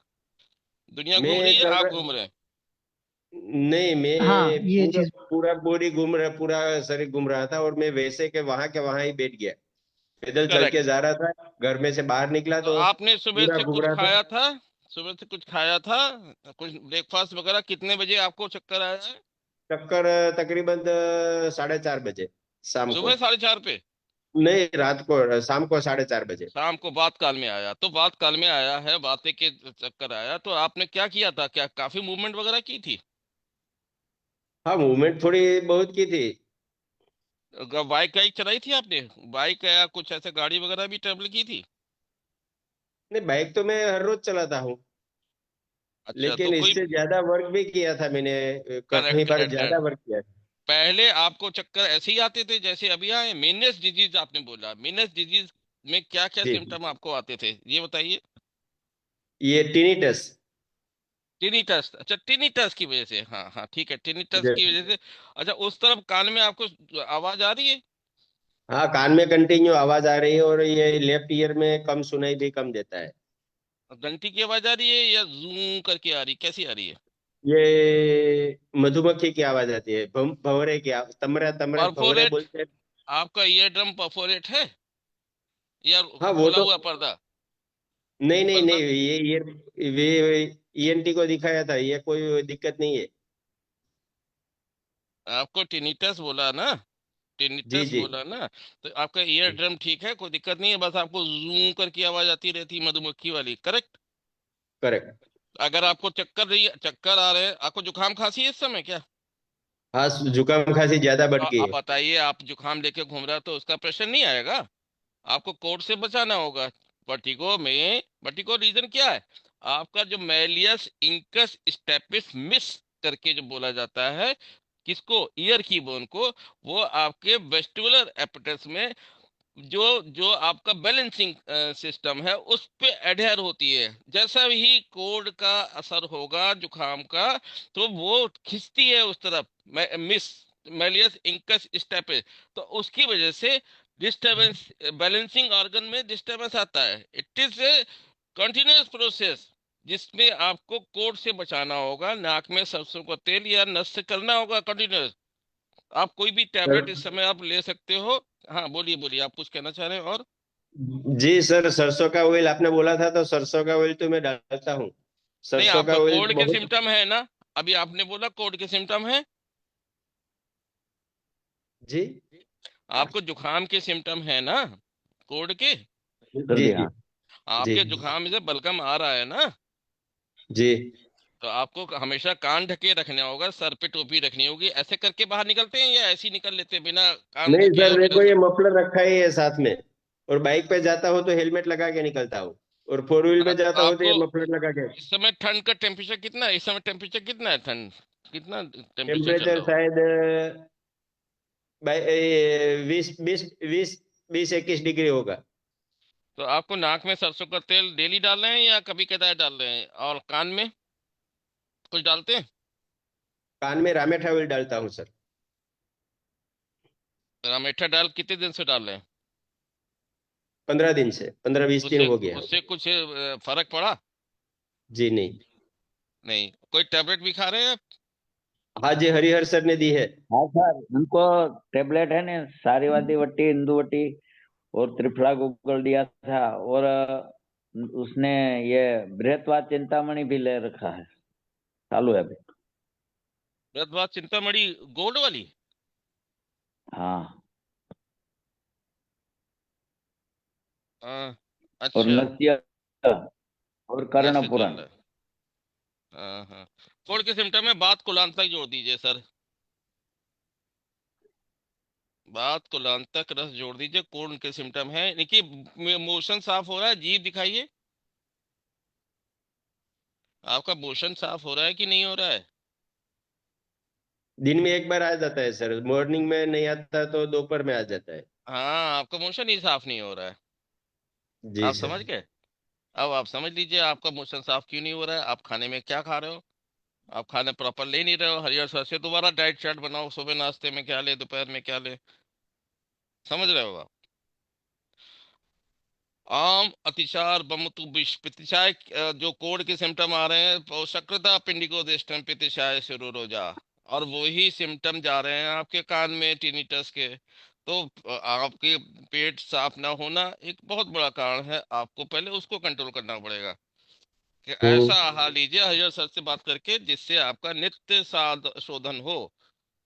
दुनिया घूम मैं रही है, चल आप रहा घूम रहे हैं? नहीं, हाँ मैं ये पूरा चीज। पूरा बॉडी घूम रहा, पूरा शरीर घूम रहा था, और मैं वैसे के वहां ही बैठ गया। पैदल चल के करेक्ट। जा रहा था, घर में से बाहर निकला तो तो आपने सुबह पूरा से घूम कुछ रहा था। खाया था? सुबह से कुछ खाया था? कुछ ब्रेकफास्ट वगैरह? कितने बजे आपको चक्कर आया है? चक्कर तकरीबन 4:30 बजे शाम को। सुबह 4:30 पे? नहीं, रात को, शाम को 4:30 बजे। शाम को बात काल में आया? तो बात काल में आया है, बातें के चक्कर आया, तो आपने क्या किया था? क्या काफी मूवमेंट वगैरह की थी? हाँ, मूवमेंट थोड़ी बहुत की थी। बाइक वाइक चलाई थी आपने? बाइक या कुछ ऐसे गाड़ी वगैरह भी ट्रेवल की थी? नहीं, बाइक तो मैं हर रोज चलाता हूँ, अच्छा, तो लेकिन कोई। इससे ज्यादा वर्क भी किया था मैंने, करेक्ट कहीं पर करेक्ट ज्यादा करेक्ट। वर्क किया था। पहले आपको चक्कर ऐसे ही आते थे जैसे अभी आए? मेनियस डिजीज आपने बोला, मेनियस डिजीज में क्या क्या जी, सिम्टम आपको आते थे, ये बताइए। ये टिनिटस। टिनिटस? अच्छा, टिनिटस की वजह से, हाँ हाँ ठीक है, टिनिटस जी। की वजह से। अच्छा, उस तरफ कान में आपको आवाज आ रही है? हाँ, कान में कंटिन्यू आवाज आ रही है, और ये लेफ्ट ईयर में कम सुनाई भी कम देता है। घंटी की आवाज आ रही है या जू करके आ रही, कैसी आ रही है? ये मधुमक्खी की आवाज आती है, भंवरे की आवाज, तमरा तमरा भंवरे परफोरेट? बोलते हैं। आपका ईयर ड्रम परफोरेट है या हाँ, वो खोला तो हुआ पर्दा? नहीं नहीं पर्दा? नहीं, ये ईएनटी को दिखाया था, ये कोई दिक्कत नहीं है। आपको टिनिटस बोला ना? जी टिनिटस जी। बोला ना? तो आपका ईयर ड्रम ठीक है, कोई दिक्कत नहीं है, बस आपको जू करके आवाज आती रहती है, मधुमक्खी वाली, करेक्ट? करेक्ट। अगर आपको चक्कर आ रहे हैं, आपको जुकाम खांसी है इस समय क्या? हाँ, जुकाम खांसी ज्यादा बढ़ तो गई आप है। बताइए, आप जुकाम लेके घूम रहा तो उसका प्रेशर नहीं आएगा? आपको कोट से बचाना होगा। वर्टिगो रीजन क्या है? आपका जो मैलियस इंकस स्टेपिस मिस करके जो बोला जाता है, किसको? ईयर की बोन को। वो आपके वेस्टिबुलर एपेटस में जो जो आपका बैलेंसिंग सिस्टम है उस पे एडहेर होती है। जैसा ही कोड का असर होगा जुकाम का, तो वो खिंचती है उस तरफ, मिस मैलियस इंकस स्टेपिस। तो उसकी वजह से डिस्टरबेंस, बैलेंसिंग ऑर्गन में डिस्टरबेंस आता है। It is a continuous process जिसमें आपको कोड से बचाना होगा। नाक में सरसों का तेल या नस से करना होगा कंटिन्यूअस। आप कोई भी सर, टैबलेट इस समय आप ले सकते हो। हाँ बोलिए बोलिए, आप कुछ कहना चाह रहे हैं और? जी सर, सरसों का ऑयल आपने बोला था, तो सरसों का ऑयल तो मैं डालता हूँ। नहीं, सरसों का आपका ऑयल कोल्ड के बहुत। सिम्टम है ना? अभी आपने बोला कोल्ड के सिम्टम है। जी आपको जुकाम के सिम्टम है ना, कोल्ड के? कर जी दिया। जी जी आपके जुकाम से बलगम आ रहा है ना? जी। तो आपको हमेशा कान ढके रखना होगा, सर पे टोपी रखनी होगी। ऐसे करके बाहर निकलते हैं या ऐसे ही निकल लेते हैं बिना कान नहीं ढके सर, और बिना देखो ये सर? मफलर रखा ही है साथ में, और बाइक पे जाता हूँ तो हेलमेट लगा के निकलता हूँ, और फोर व्हील में तो जाता हूँ तो ये आपको मफलर लगा के। इस समय ठंड का टेम्परेचर कितना है? इस समय टेम्परेचर कितना है? ठंड कितना टेम्परेचर चल टेम्परेचर रहा होगा? शायद 20-21 होगा। तो आपको नाक में सरसों का तेल डेली डाल रहे हैं या कभी कदार डाल रहे हैं? और कान में कुछ डालते हैं? कान में रामेठा ऑयल डालता हूँ सर। रामेठा डाल कितने दिन से डाल रहे हैं? 15 दिन से, 15-20 दिन उससे हो गया। उससे कुछ फर्क पड़ा? जी नहीं। नहीं। कोई टेबलेट भी खा रहे हैं आप? हाँ जी, हरिहर सर ने दी है। हाँ सर, उनको टेबलेट है ना, सारीवादी वट्टी, इंदुवटी और त्रिफला गूगल दिया था, और उसने ये बृहत्वाद चिंतामणि भी ले रखा है, चालू है अभी। बृहद चिंतामणि गोल्ड वाली? हाँ, और अच्छा। नस्य और नशे चल कर्णपुरन। रहा है। हाँ। कोल्ड के सिम्टम में बात कुलांत तक जोड़ दीजिए सर। बात कुलांत तक रस जोड़ दीजिए। कोल्ड के सिम्टम है, देखिए मोशन साफ हो रहा है, जीभ दिखाइए। आपका मोशन साफ हो रहा है कि नहीं हो रहा है? दिन में एक बार आ जाता है सर, मॉर्निंग में नहीं आता तो दोपहर में आ जाता है। हाँ, आपका मोशन ही साफ नहीं हो रहा है। जी आप सर। समझ गए? अब आप समझ लीजिए आपका मोशन साफ क्यों नहीं हो रहा है। आप खाने में क्या खा रहे हो? आप खाने प्रॉपर ले नहीं रहे हो। हरियर सर से दोबारा डाइट चार्ट बनाओ, सुबह नाश्ते में क्या ले, दोपहर में क्या ले। समझ रहे हो आप? आम अतिसार बमुतु विष पित्तशाय, जो कोड के सिम्टम आ रहे हैं, शक्रता पिंडिकोदेष्टम पित्तशाय शिरोरोजा। और वही सिम्टम जा रहे हैं आपके कान में टिनिटस के। तो आपके पेट साफ ना होना एक बहुत बड़ा कारण है, आपको पहले उसको कंट्रोल करना पड़ेगा कि ऐसा आहार लीजिए हजरत सर से बात करके जिससे आपका नित्य साध शोधन हो,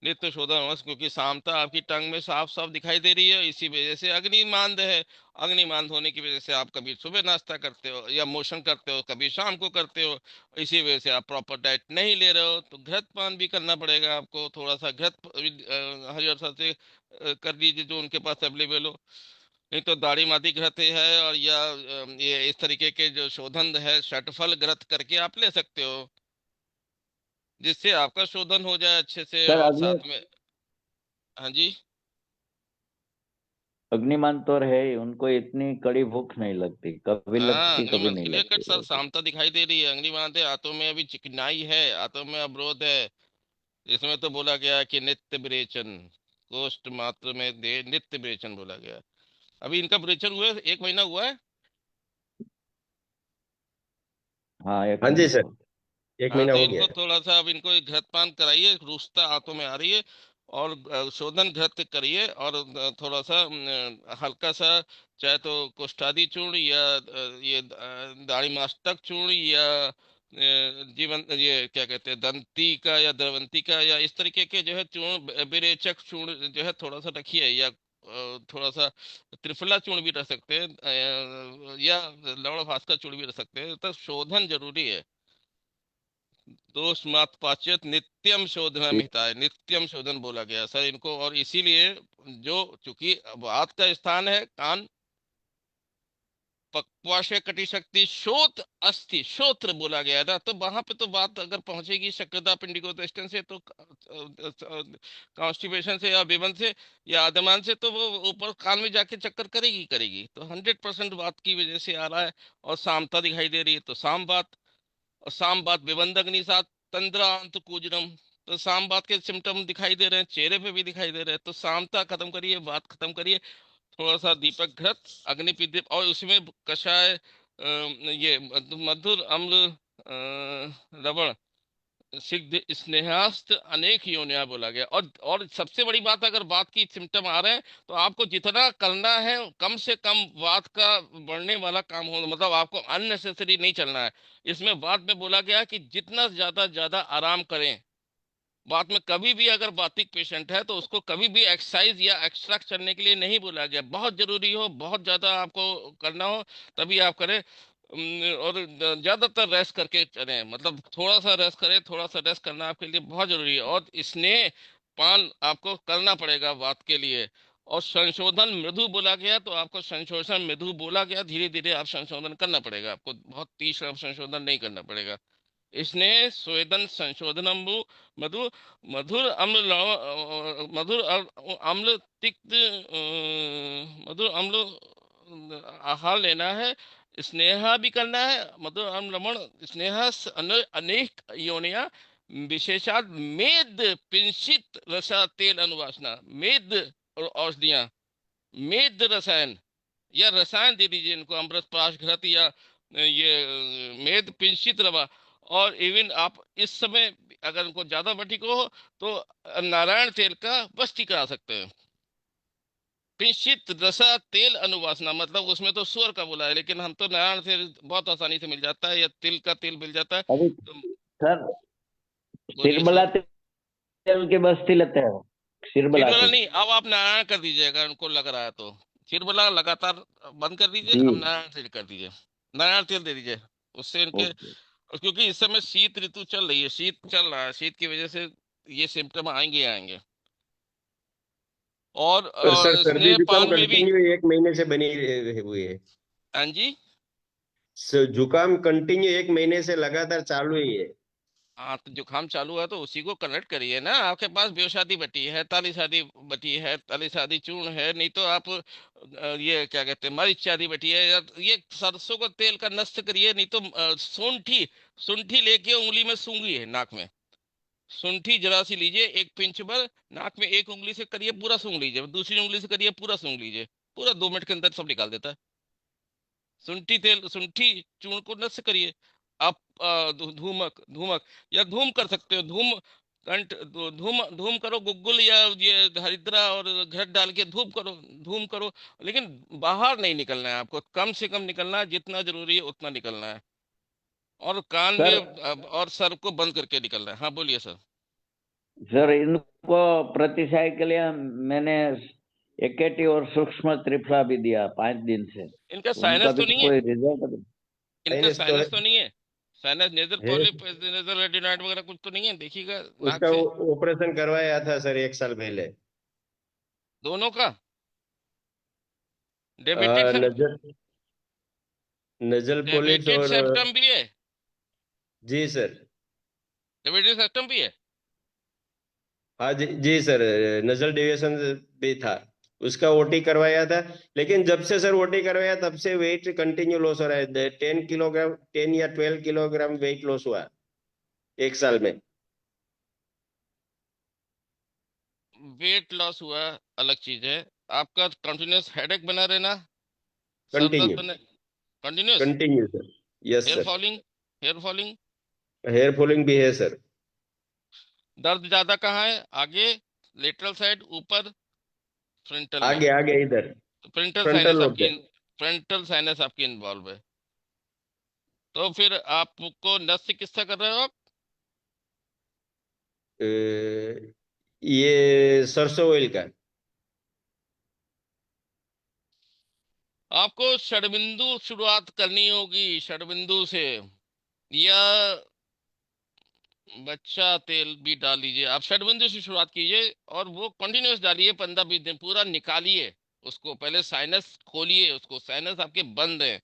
नित्य शोधन वश, क्योंकि सामता आपकी टंग में साफ साफ दिखाई दे रही है, इसी वजह से अग्निमांद है। अग्निमांद होने की वजह से आप कभी सुबह नाश्ता करते हो या मोशन करते हो, कभी शाम को करते हो, इसी वजह से आप प्रॉपर डाइट नहीं ले रहे हो, तो घृतपान भी करना पड़ेगा आपको, थोड़ा सा हरिहर सर से कर लीजिए जो उनके पास अवेलेबल हो। नहीं तो दाढ़ी मादी घृत है, और या ये इस तरीके के जो शोधन है षटफल घृत करके आप ले सकते हो, जिससे आपका शोधन हो जाए अच्छे से, सर और अग्नि साथ में। हाँ जी। अग्निमान तो है ही, उनको इतनी कड़ी भूख नहीं लगती, कभी हाँ, लगती कभी अग्निमंद नहीं क्लियर कट लगती सर, ऐसे। सामता दिखाई दे रही है, अग्निमंद है, हाथों में अभी चिकनाई है, हाथों में अवरोध है। इसमें तो बोला गया है कि नित्य विरेचन, कोष्ठ मात्र में दे नित्य विरेचन बोला गया है। अभी इनका विरेचन हुआ है, 1 महीना हुआ है। हाँ, एक हाँ जी महीना सर, हुआ। 1 महीना तो हो गया इनको है। थोड़ा सा अब इनको एक घृतपान कराइए, रुस्ता हाथों में आ रही है, और शोधन घृत करिए, और थोड़ा सा हल्का सा, चाहे तो कोष्ठादि चूर्ण या ये दाढ़ी मास्टक चूर्ण या जीवन ये क्या कहते हैं दंती का या द्रवंती का या इस तरीके के जो है चूर्ण, विरेचक चूर्ण जो है थोड़ा सा रखिए, या थोड़ा सा त्रिफला चूर्ण भी रख सकते हैं, या लवण भास्कर चूर्ण भी रख सकते हैं, तो शोधन जरूरी है। दोष मात पाच्यत नित्यम शोधन ठीक। हिताय, नित्यम शोधन बोला गया सर इनको, और इसीलिए जो चूंकि बात का स्थान है कान, पक्वाशय कटी शक्ति श्रोत अस्थि श्रोत्र बोला गया ना, तो वहां पे तो बात अगर पहुंचेगी शक्रदा पिंडिकोदष्टन से, तो कॉन्स्टिपेशन से या विवन से या आदमान से, तो वो ऊपर कान में जाके चक्कर करेगी करेगी, तो 100% बात की वजह से आ रहा है। और सामता दिखाई दे रही है, तो साम बात, और शाम बाद विबंध अग्नि साथ तंद्रा अंत कूजरम, तो शाम बाद के सिम्टम दिखाई दे रहे हैं, चेहरे पे भी दिखाई दे रहे हैं, तो शामता खत्म करिए, बात खत्म करिए। थोड़ा सा दीपक घृत अग्नि दीप, और उसमें कषाय ये मधुर अम्ल लवण सिद्ध स्नेहास्त अनेक योनिया बोला गया। और सबसे बड़ी बात, अगर बात की सिम्टम आ रहे हैं, तो आपको जितना करना है कम से कम बात का बढ़ने वाला काम हो, मतलब आपको अननेसेसरी नहीं चलना है। इसमें बात में बोला गया कि जितना ज्यादा आराम करें। बात में कभी भी अगर बातिक पेशेंट है तो उसको कभी भी एक्सरसाइज या एक्स्ट्रा चलने के लिए नहीं बोला गया, बहुत जरूरी हो, बहुत ज्यादा आपको करना हो तभी आप करें। और ज्यादातर रेस्ट करके चलें, मतलब थोड़ा सा रेस्ट करें, थोड़ा सा रेस्ट करना आपके लिए बहुत जरूरी है, और स्नेह पान आपको करना पड़ेगा बात के लिए। और संशोधन मृदु बोला गया, तो आपको संशोधन मृदु बोला गया, धीरे धीरे आप संशोधन करना पड़ेगा, आपको बहुत तीव्र संशोधन नहीं करना पड़ेगा। इसने स्वेदन संशोधनम मधु मधुर अम्ल मधुर अम्ल तिक्त मधुर अम्ल आहार लेना है, स्नेहा भी करना है, मधुर अम्ल लवण स्नेह अनेक योनिया विशेषात मेद पिंसित रसा तेल अनुवासना, मेद और औषधियां, मेद रसायन या रसायन दे दीजिए इनको, अमृत प्राश घृत या ये मेद पिंसित रवा। और इवन आप इस समय अगर उनको ज्यादा बटी को हो तो नारायण तेल का बस्ती करा सकते हैं। पिंसित रसा तेल अनुवासना, मतलब उसमें तो सुअर का बोला है, लेकिन हम तो नारायण तेल बहुत आसानी से मिल जाता है, या तिल का तेल मिल जाता है, अभी तो सर बोलिए सिरबला सर। तेल की बस्ती लेते हैं, सिरबला सिरबला की। नहीं, अब आप नारायण कर दीजिए अगर उनको लग रहा है तो, सिरबला लगातार बंद कर दीजिए, जी। अब नारायण तेल कर दीजिए, नारायण तेल दे दीजिए, उससे इनके। ओके। क्योंकि इस समय शीत ऋतु चल रही है, शीत चल रहा है, शीत की वजह से ये सिम्टम आएंगे ही आएंगे। और पर सर सर्दी स्नेह जुकाम पान में भी। कंटिन्यू 1 महीने से बनी हुई है। हाँ जी। जुकाम कंटिन्यू 1 महीने से लगातार चालू ही है। हाँ, तो जुकाम चालू है तो उसी को कनेक्ट करिए ना, आपके पास बेवसादी बटी है, ताली शादी बटी है, ताली शादी चूर्ण है, नहीं तो आप ये क्या कहते हैं मरीच शादी बटी है, या ये सरसों का तेल का नष्ट करिए, नहीं तो सूंठी, सूंठी लेके उंगली में सूंघिए, नाक में शुंठी जरा सी लीजिए, एक पिंच भर नाक में एक उंगली से करिए पूरा सूंघ लीजिए, दूसरी उंगली से करिए पूरा सूंघ लीजिए, पूरा 2 मिनट के अंदर सब निकाल देता है। शुंठी तेल, शुंठी चूर्ण को नष्ट करिए। आप धूमक, धूमक या धूम कर सकते हो, धूम कंठ धूम धूम करो, गुग्गुल या ये हरिद्रा और घृत डाल के धूप करो, धूम करो, लेकिन बाहर नहीं निकलना है आपको, कम से कम निकलना है, जितना जरूरी है उतना निकलना है, और कान में सर और सर को बंद करके निकलना है। हाँ बोलिए सर। सर इनको प्रतिशय के लिए मैंने एकेटी और सूक्ष्म त्रिफला भी दिया 5 दिन से। इनका उनका साइनस भी तो नहीं है? कोई रिजल्ट? इनका साइनस तो साइनस तो नहीं है? साइनस नेजल है, पॉलिप नेजल रेटिनोइड वगैरह कुछ तो नहीं है? देखिएगा नाक उसका से। ऑपरेशन करवाया था सर 1 साल पहले। दोनों का डेबिटेड नजर नजल पॉलिप्स डेबिटेड और सेप्टम भी है? जी सर। डेबिटेड सेप्टम भी है? हाँ जी जी सर, नजल डेविएशन भी था, उसका ओटी करवाया था। लेकिन जब से सर ओटी करवाया तब से वेट कंटिन्यू लॉस हो रहा है, 10 किलोग्राम, 10 या 12 किलोग्राम वेट लॉस हुआ 1 साल में। वेट लॉस हुआ अलग चीज है, आपका कंटिन्यूअस हेडेक बना रहना, सर दर्द कंटिन्यू बने continuous, continue sir. Yes hair sir. Falling, hair falling, hair falling भी है सर। दर्द ज्यादा कहाँ है? आगे, लेटरल साइड, ऊपर, फ्रंटल में? आगे आगे इधर फ्रंटल फ्रंटल साइनस लोब आपकी पे। फ्रंटल साइनस आपकी इन्वॉल्व है। तो फिर आपको नस से किससे कर रहे हो आप? अ, ये सरसों ऑयल का। आपको षडबिंदु शुरुआत करनी होगी, षडबिंदु से, या बच्चा तेल भी डाल लीजिए, आप षडबिंदु से शुरुआत कीजिए और वो कंटिन्यूअस डालिए, 15-20 दिन पूरा निकालिए उसको, पहले साइनस खोलिए, उसको साइनस आपके बंद है,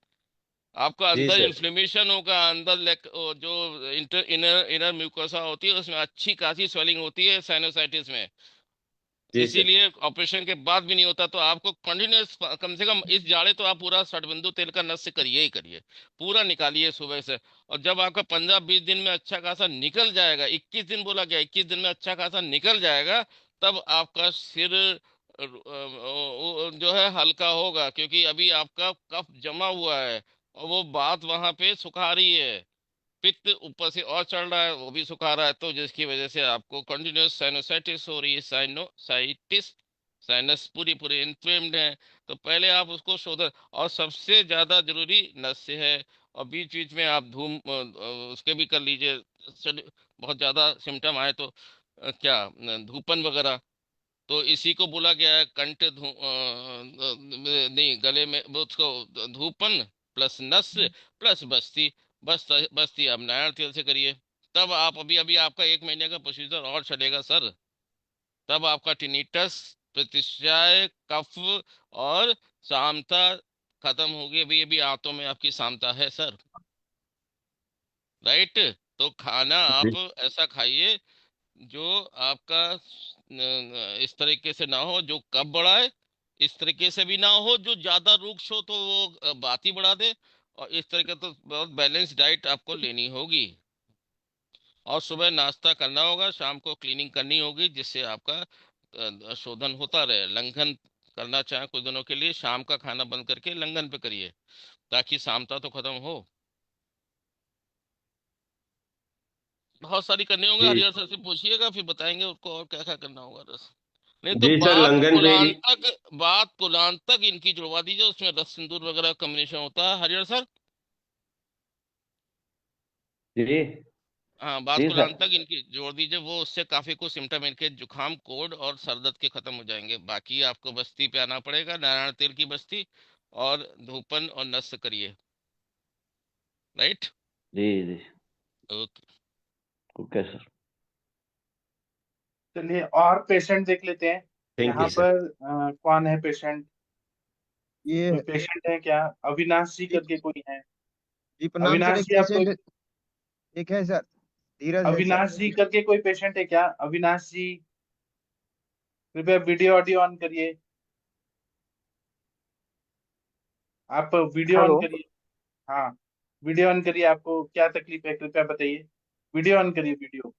आपका जी अंदर सर। इन्फ्लेमेशन होगा, अंदर जो इनर इनर म्यूकोसा होती है उसमें अच्छी खासी स्वेलिंग होती है साइनोसाइटिस में, जी सर। इसीलिए ऑपरेशन के बाद भी नहीं होता। तो आपको कंटिन्यूस कम से कम इस जाड़े तो आप पूरा षडबिंदु तेल का नस से करिए ही करिए, पूरा निकालिए सुबह से। और जब आपका 15-20 दिन में अच्छा खासा निकल जाएगा, 21 दिन बोला गया, 21 दिन में अच्छा खासा निकल जाएगा, तब आपका सिर जो है हल्का होगा, क्योंकि अभी आपका कफ जमा हुआ है और वो बात वहां पे सुखा रही है, पित्त ऊपर से और चढ़ रहा है, वो भी सुखा रहा है, तो जिसकी वजह से आपको कंटिन्यूअस साइनोसाइटिस हो रही है, साइनोसाइटिस, साइनस पूरी पूरी इन्फ्लेम्ड है। तो पहले आप उसको शोधन, और सबसे ज्यादा जरूरी नस से है, और बीच बीच में आप उसके भी कर लीजिए, बहुत ज्यादा सिम्टम आए तो क्या धूपन वगैरह, तो इसी को बोला गया है नहीं, गले में वो उसको धूपन प्लस नस प्लस बस्ती, बस्ती आप नारियल तेल से करिए, तब आप अभी अभी आपका 1 महीने का प्रोसीजर और चलेगा सर, तब आपका टिनिटस, प्रतिश्याय, कफ और सामता खत्म होगी। अभी अभी आंतों में आपकी सामता है सर, राइट? तो खाना आप जी ऐसा खाइए जो आपका इस तरीके से ना हो जो कब बढ़ाए, इस तरीके से भी ना हो जो ज्यादा रुक्ष हो तो वो बात ही बढ़ा दे, और इस तरीके तो बहुत बैलेंस डाइट आपको लेनी होगी, और सुबह नाश्ता करना होगा, शाम को क्लीनिंग करनी होगी, जिससे आपका शोधन होता रहे। लंघन करना चाहे कुछ दिनों के लिए, शाम का खाना बंद करके लंघन पे करिए, ताकि सामता तो खत्म हो। बहुत सारी करने होंगे, जी हरिहर सर से पूछिएगा, फिर बताएंगे उसको और क्या क्या करना होगा रस। नहीं तो जी सर, लंगन पे बात कुलांतक इनकी जुड़वा दीजिए, उसमें रस सिंदूर वगैरह कॉम्बिनेशन होता है हरिहर सर। जी हाँ, बात जी सर। कुलांतक इनकी जोड़ दीजिए, वो उससे काफी कुछ सिम्टम इनके जुकाम, कोल्ड और सर दर्द के खत्म हो जाएंगे। बाकी आपको बस्ती पे आना पड़ेगा, नारायण तेल की बस्ती, और धूपन और नस करिए, राइट? जी जी। ओके। Okay sir. चलिए और पेशेंट देख लेते हैं। थैंक यहाँ यू सर। पर कौन है पेशेंट? ये कोई पेशेंट है क्या? अविनाश जी जी करके कोई है? जी प्रणाम सर। अविनाश एक जी आपको, पेशेंट एक है सर, धीरज है सर। अविनाश जी करके कोई पेशेंट है क्या? अविनाश जी, कृपया वीडियो ऑडियो ऑन करिए। आप वीडियो ऑन हेलो। करिए। हाँ, वीडियो ऑन करिए। आपको क्या तकलीफ है कृपया बताइए। वीडियो ऑन करिए, वीडियो,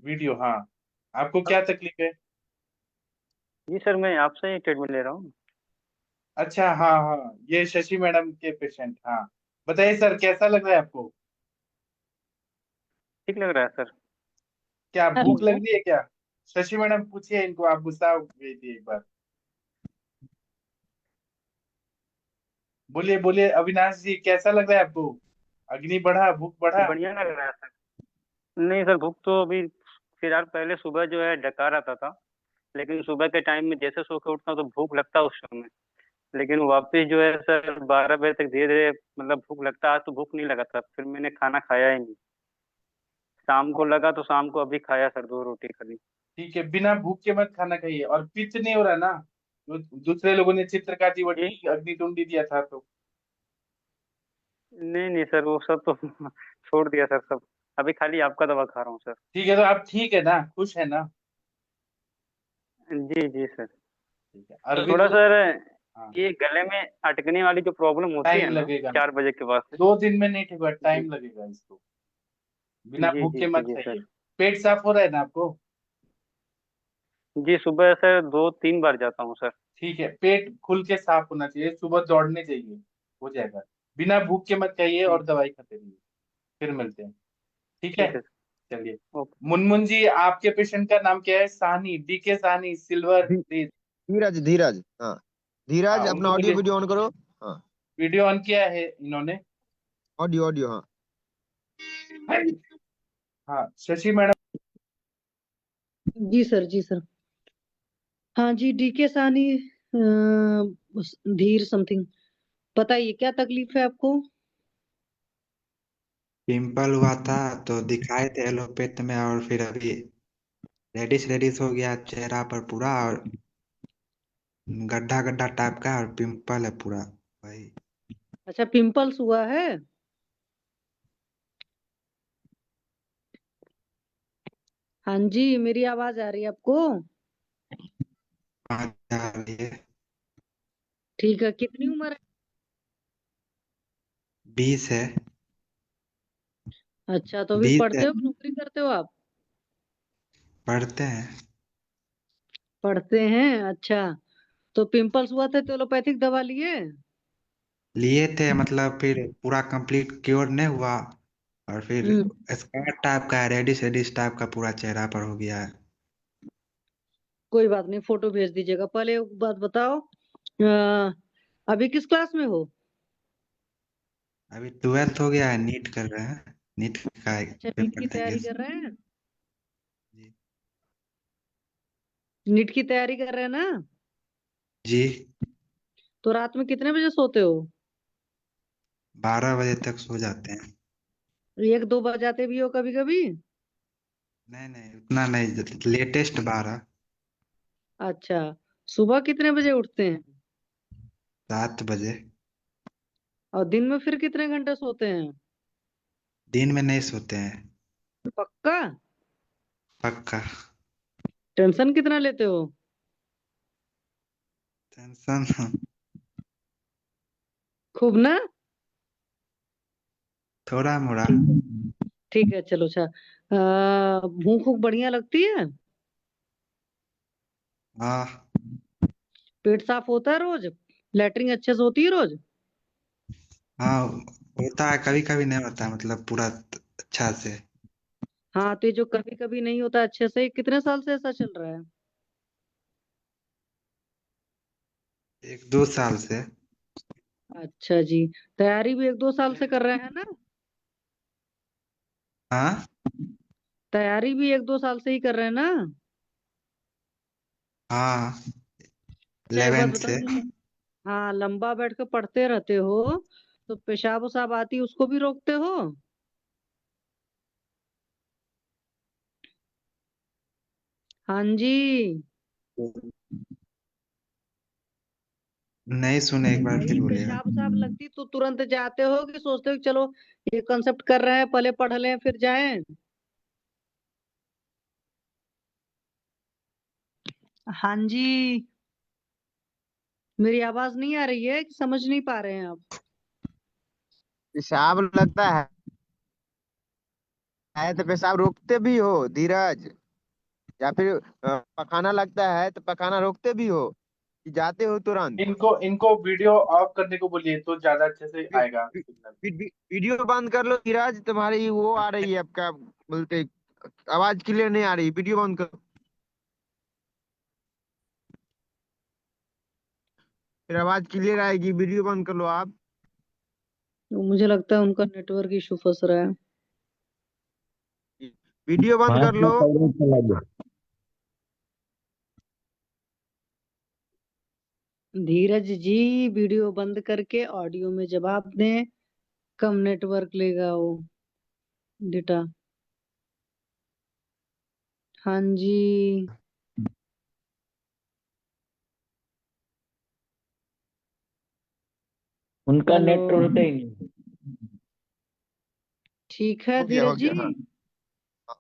वीडियो। हाँ, आपको क्या तकलीफ है? जी सर, मैं आपसे ही ट्रीटमेंट ले रहा हूँ। अच्छा, हाँ हाँ, ये शशि मैडम के पेशेंट। हाँ, बताइए सर, कैसा लग रहा है आपको? ठीक लग रहा है सर। क्या भूख लग हेलो। रही है क्या? शशि मैडम पूछिए इनको, आप गुस्सा हो गई थी एक बार। बोलिए बोलिए अविनाश जी, कैसा लग रहा है आपको? अग्नि बढ़ा, भूख बढ़ा? बढ़िया लग रहा है सर। नहीं सर, भूख तो अभी फिलहाल, पहले सुबह जो है डकार आता था, लेकिन सुबह के टाइम में जैसे सो के उठता हूँ तो भूख लगता है उस समय। लेकिन वापस जो है सर 12 बजे तक धीरे धीरे मतलब भूख लगता है। आज तो भूख नहीं लगा था, फिर मैंने खाना खाया ही नहीं। शाम को लगा तो शाम को अभी खाया सर, 2 रोटी खाली। ठीक है, बिना भूख के मत खाना खाइए। और पित्त नहीं हो रहा ना? दूसरे लोगों ने चित्रकाती जी। वटी अग्नितुंडी दिया था तो। नहीं नहीं सर, वो सब तो छोड़ दिया सर सब। अभी खाली आपका दवा खा रहा हूँ सर। ठीक है, तो आप ठीक है ना, खुश है ना? जी जी सर। ठीक है अरविंद। थोड़ा सर, हाँ, ये गले में अटकने वाली जो प्रॉब्लम होती टाइम है ना लगेगा ना, 4 बजे के बाद से। 2 दिन में नहीं ठीक होगा, जी टाइम लगेगा इसको। बिना जी भूख जी के जी मत जी खाइए। सर। पेट साफ हो रहा है ना आपको? जी सुबह सर 2-3 बार जाता हूँ सर। ठीक है, पेट खुल के साफ होना चाहिए, सुबह दौड़ने चाहिए, हो जाएगा। बिना भूख के मत खाइए ठीक। और दवाई खाते रहिए। फिर मिलते हैं, ठीक है? ठीक है। चलिए। ओके। मुनमुन जी, आपके पेशेंट का नाम क्या है? साहनी, डीके साहनी, सिल्वर धी- प्लीज। धीरज धीरज, हाँ। हाँ, धीरज, अपना उनको ऑडियो बोलिए। वीडियो ऑन करो। हाँ, वीडियो ऑन किया है इन्होंने? ऑडियो ऑडियो, हाँ। हाँ, शशि मैडम। जी सर, जी सर। हाँ जी, डीके सानी, धीर समथिंग। बताइए क्या तकलीफ है आपको? पिंपल हुआ था तो दिखाए थे एलोपैथ में, और फिर अभी रेडिश रेडिश हो गया चेहरा पर पूरा, और गड्ढा गड्ढा टाइप का, और पिंपल है पूरा। वही। अच्छा, पिंपल्स हुआ है। हाँ जी, मेरी आवाज आ रही है आपको? हाँ, जा रही है। ठीक है, कितनी उम्र है? 20 है। अच्छा, तो अभी 20 है। पढ़ते हो कि नौकरी करते हो आप? पढ़ते हैं। पढ़ते हैं, अच्छा। तो पिंपल्स हुआ था तो एलोपैथिक दवा लिए? लिए थे, मतलब फिर पूरा कंप्लीट क्योर नहीं हुआ, और फिर हम्म। स्कार टाइप का, रेडिश रेडिश टाइप का पूरा चेहरा पर हो गया है। कोई बात नहीं, फोटो भेज दीजिएगा। पहले एक बात बताओ, अभी किस क्लास में हो? अभी 12th हो गया है, नीट कर रहे हैं। नीट का अच्छा, नीट पेपर की देंगे। तैयारी कर रहे हैं? जी। नीट की तैयारी कर रहे हैं ना? जी। तो रात में कितने बजे सोते हो? 12 बजे तक सो जाते हैं। 1-2 बजाते भी हो कभी कभी? नहीं नहीं, उतना नहीं, लेटेस्ट 12। अच्छा, सुबह कितने बजे उठते हैं? 7 बजे। और दिन में फिर कितने घंटे सोते हैं? दिन में नहीं सोते हैं। पक्का? पक्का। टेंशन कितना लेते हो? टेंशन। खूब ना? थोड़ा मोड़ा। ठीक है, ठीक है, चलो। अच्छा, भूख भूख बढ़िया लगती है? हाँ। पेट साफ होता है रोज? लैट्रिन अच्छे से होती है रोज? हाँ, होता है, कभी कभी नहीं होता, मतलब पूरा अच्छा से। हाँ, तो ये जो कभी कभी नहीं होता अच्छे से, कितने साल से ऐसा चल रहा है? 1-2 साल से। अच्छा जी। तैयारी भी 1-2 साल से कर रहे हैं ना? हाँ। तैयारी भी 1-2 साल से ही कर रहे हैं ना? हाँ, अच्छा, एक बात 11th बताओ, से। जैसे हाँ लंबा बैठ के पढ़ते रहते हो, तो पेशाब वसाब आती उसको भी रोकते हो? हाँ जी। नहीं सुने, एक बार भाई, फिर बोलिएगा। पेशाब वसाब लगती तो तुरंत जाते हो कि सोचते हो कि चलो ये कंसेप्ट कर रहे हैं, पहले पढ़ लें फिर जाएं? हाँ जी। मेरी आवाज नहीं आ रही है कि समझ नहीं पा रहे हैं आप? पेशाब लगता है तो पेशाब रोकते भी हो धीरज? या फिर पखाना लगता है तो पखाना रोकते भी हो, कि जाते हो तुरंत? इनको इनको वीडियो ऑफ करने को बोलिए तो ज्यादा अच्छे से वी- आएगा वी- सिग्नल। वीडियो बंद कर लो धीरज, तुम्हारी वो आ रही है आपका बोलते आवाज क्लियर नहीं आ रही, वीडियो बंद करो। फिर आवाज क्लियर आएगी, वीडियो बंद कर लो आप। मुझे लगता है उनका नेटवर्क इशू फंस रहा है। वीडियो बंद कर लो। धीरज जी वीडियो बंद करके ऑडियो में जवाब दें, कम नेटवर्क लेगा वो डेटा। हाँ जी। उनका हेलो। नेट होता ही नहीं। ठीक है हो धीरज गया जी। हाँ।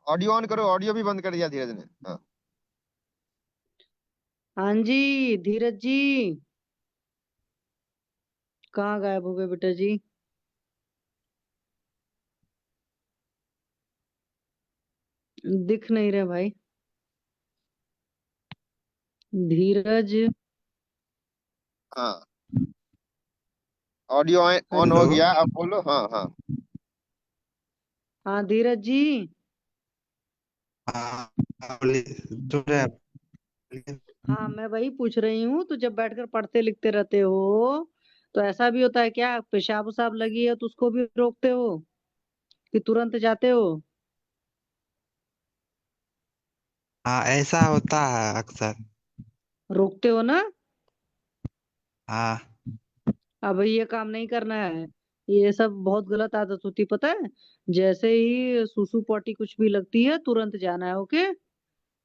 ऑडियो ऑन करो, ऑडियो भी बंद कर दिया धीरज ने। हाँ हाँ जी धीरज जी, कहाँ गायब हो गए बेटा जी? दिख नहीं रहे भाई। धीरज। हाँ, ऑडियो ऑन हो हेलो। गया, अब बोलो। हाँ हाँ। हाँ धीरज जी। हाँ बोलिए, सुन रहे हैं आप? बोलिए। हाँ मैं वही पूछ रही हूँ, तो जब बैठकर पढ़ते लिखते रहते हो तो ऐसा भी होता है क्या, पेशाब वसाब लगी है तो उसको भी रोकते हो कि तुरंत जाते हो? हाँ ऐसा होता है अक्सर। रोकते हो ना? हाँ। अब ये काम नहीं करना है। ये सब बहुत गलत आदत होती है, पता है? जैसे ही सुसु पोटी कुछ भी लगती है तुरंत जाना है, ओके?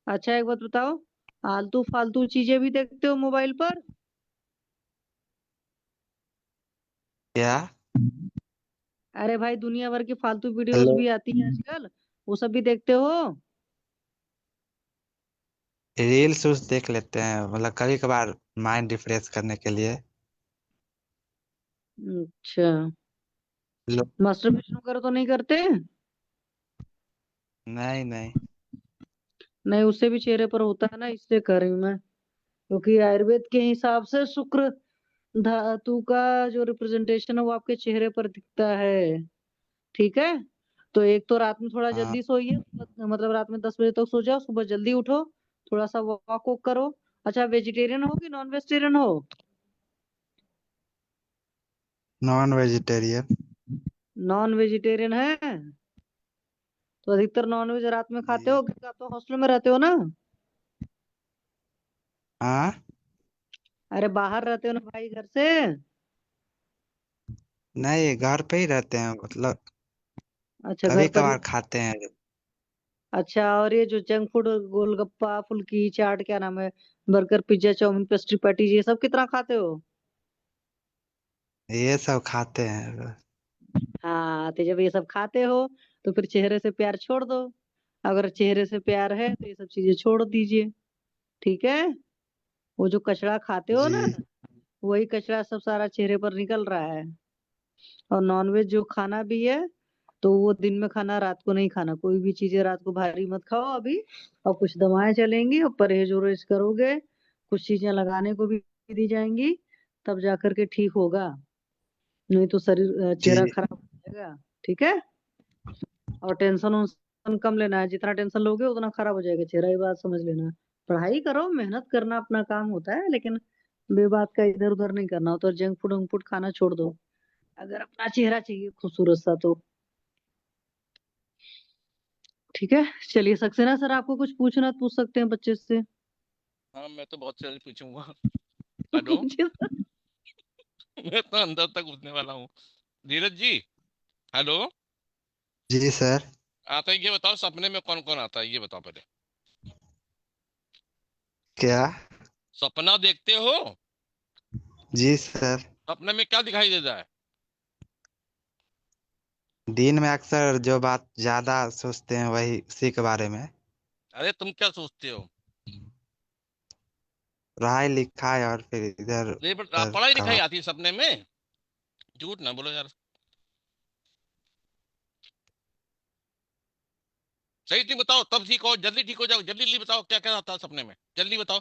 अच्छा एक बात बताओ, आलतू फालतू चीजें भी देखते हो मोबाइल पर? क्या? अरे भाई दुनिया भर की फालतू वीडियोस हेलो। भी आती हैं आजकल, वो सब भी देखते हो? रील्स उस देख लेते हैं, मतलब कभी कभार माइंड रिफ्रेश करने के लिए। अच्छा। लो। मास्टरबेशन वगैरह तो नहीं करते? नहीं नहीं। नहीं, उससे भी चेहरे पर होता है ना, इसलिए कर रही हूँ मैं। क्योंकि आयुर्वेद के हिसाब से शुक्र धातु का जो रिप्रेजेंटेशन है वो आपके चेहरे पर दिखता है। ठीक है? तो एक तो रात में थोड़ा हाँ। जल्दी सोइए, मतलब रात में 10 बजे तक सो जाओ, सुबह जल्दी उठो, थोड़ा सा वॉक वॉक करो। अच्छा वेजिटेरियन हो कि नॉन वेजिटेरियन हो? Non vegetarian. नॉन वेजिटेरियन है तो अधिकतर नॉन वेज रात में खाते जी। हो, क्योंकि आप तो हॉस्टल में रहते हो ना? हाँ। अरे बाहर रहते हो ना भाई, घर से? नहीं घर पे ही रहते हैं, मतलब अच्छा घर कभी पर ही। कभार खाते हैं। अच्छा, और ये जो जंक फूड, गोलगप्पा फुल्की चाट, क्या नाम है, burger pizza chowmein pastry patties, ये सब कितना खाते हो? ये सब खाते हैं। हाँ, तो जब ये सब खाते हो तो फिर चेहरे से प्यार छोड़ दो। अगर चेहरे से प्यार है तो ये सब चीजें छोड़ दीजिए। ठीक है? वो जो कचरा खाते हो ना, जी। वही कचरा सब सारा चेहरे पर निकल रहा है। और नॉनवेज जो खाना भी है तो वो दिन में खाना, रात को नहीं खाना। कोई भी चीजें रात को भारी मत खाओ अभी। और कुछ दवाएं चलेंगी और परहेज वरहेज करोगे, कुछ चीजें लगाने को भी दी जाएंगी, तब जाकर के ठीक होगा। नहीं तो शरीर चेहरा जी। खराब हो जाएगा। ठीक है? और टेंशन उन्सन कम लेना है, जितना टेंशन लोगे उतना खराब हो जाएगा चेहरा, ये बात समझ लेना। पढ़ाई करो, मेहनत करना अपना काम होता है, लेकिन बेबात का इधर उधर नहीं करना होता। और जंक फूड वंक फूड खाना छोड़ दो अगर अपना चेहरा चाहिए खूबसूरत सा तो। ठीक है? चलिए सक्सेना सर, आपको कुछ पूछना है तो पूछ सकते हैं बच्चे से। हाँ, मैं तो बहुत सारे पूछूंगा। हेलो। पूछिए सर। मैं तो अंदर तक घुसने वाला हूँ। धीरज जी। हेलो। जी सर। आता है, ये बताओ सपने में कौन कौन आता है, ये बताओ पहले। क्या? सपना देखते हो? जी सर। सपने में क्या दिखाई देता है? दिन में अक्सर जो बात ज्यादा सोचते हैं वही उसी के बारे में। अरे तुम क्या सोचते हो? पढ़ाई लिखाई और फिर इधर ये उधर पढ़ाई का लिखाई बात। आती है सपने में? झूठ ना बोलो यार। सही थी बताओ, तब ठीक हो, जल्दी ठीक हो जाओ, जल्दी जल्दी बताओ क्या क्या आता है सपने में, जल्दी बताओ।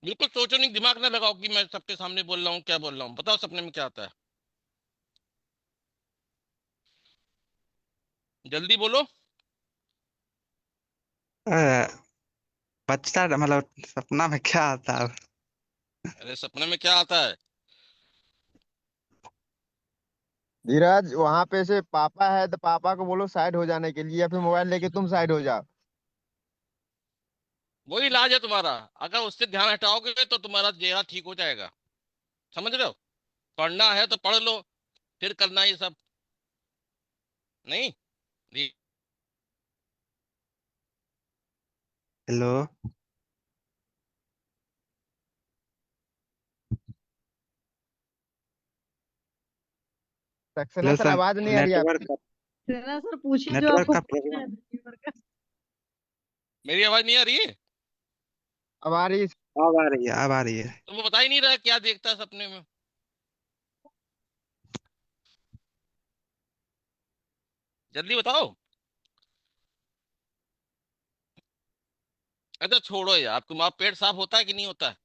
बिल्कुल सोचो नहीं, दिमाग ना लगाओ कि मैं सबके सामने बोल रहा हूँ, क्या बोल रहा हूँ, बताओ सपने में क्या आता है। जल्दी बोलो। बच्चा मतलब सपना में क्या आता है? अरे सपने में क्या आता है? धीरज, वहां पे से पापा है तो पापा को बोलो साइड हो जाने के लिए, या फिर मोबाइल लेके तुम साइड हो जाओ। वही इलाज है तुम्हारा। अगर उससे ध्यान हटाओगे तो तुम्हारा चेहरा ठीक हो जाएगा। समझ रहे हो? पढ़ना है तो पढ़ लो, फिर करना ये सब नहीं। Hello. Saxena hello sir, sir, आवाज नहीं आ रही है आपकी। नेटवर्क सेना सर पूछिए जो नेटवर्क आपको का पूछना प्रॉब्लम। है रिसीवर का। मेरी आवाज नहीं आ रही है? अब आ रही। अब आ रही है, अब आ रही है। तो वो बता ही नहीं रहा क्या देखता है सपने में। जल्दी बताओ। अच्छा छोड़ो यार, तुम्हारा पेट साफ होता है कि नहीं होता है?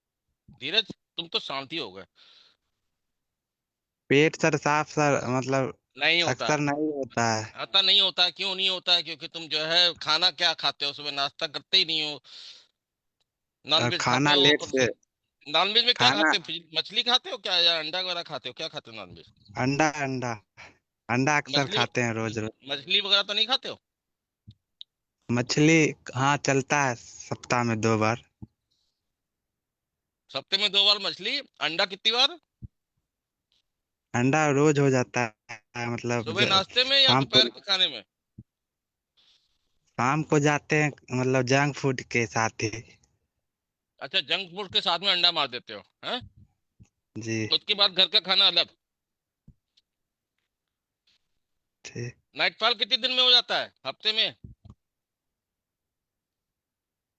धीरज, तुम तो शांति हो गए। पेट सर साफ सर मतलब नहीं होता। अक्सर नहीं होता है। आता नहीं होता, क्यों नहीं होता है? क्योंकि तुम जो है खाना क्या खाते हो, सुबह नाश्ता करते ही नहीं हो। नॉनवेज खाते खाना हो लेट और से। नॉनवेज में क्या खाना खाते हो? मछली खाते हो क्या, या अंडा वगैरह खाते हो? क्या खाते हो नॉनवेज? अंडा अंडा अंडा अक्सर मछली, खाते हैं रोज रोज। मछली वगैरह तो नहीं खाते हो? मछली हाँ चलता है, सप्ताह में 2 बार। हफ्ते में 2 बार मछली। अंडा कितनी बार? अंडा रोज हो जाता है, मतलब सुबह नाश्ते में या शाम को। दोपहर के खाने में? शाम को जाते हैं मतलब जंक फूड के साथ ही। अच्छा, जंक फूड के साथ में अंडा मार देते हो हैं? जी। उसके बाद घर का खाना अलग। ठीक। नाइटफॉल कितने दिन में हो जाता है, हफ्ते में?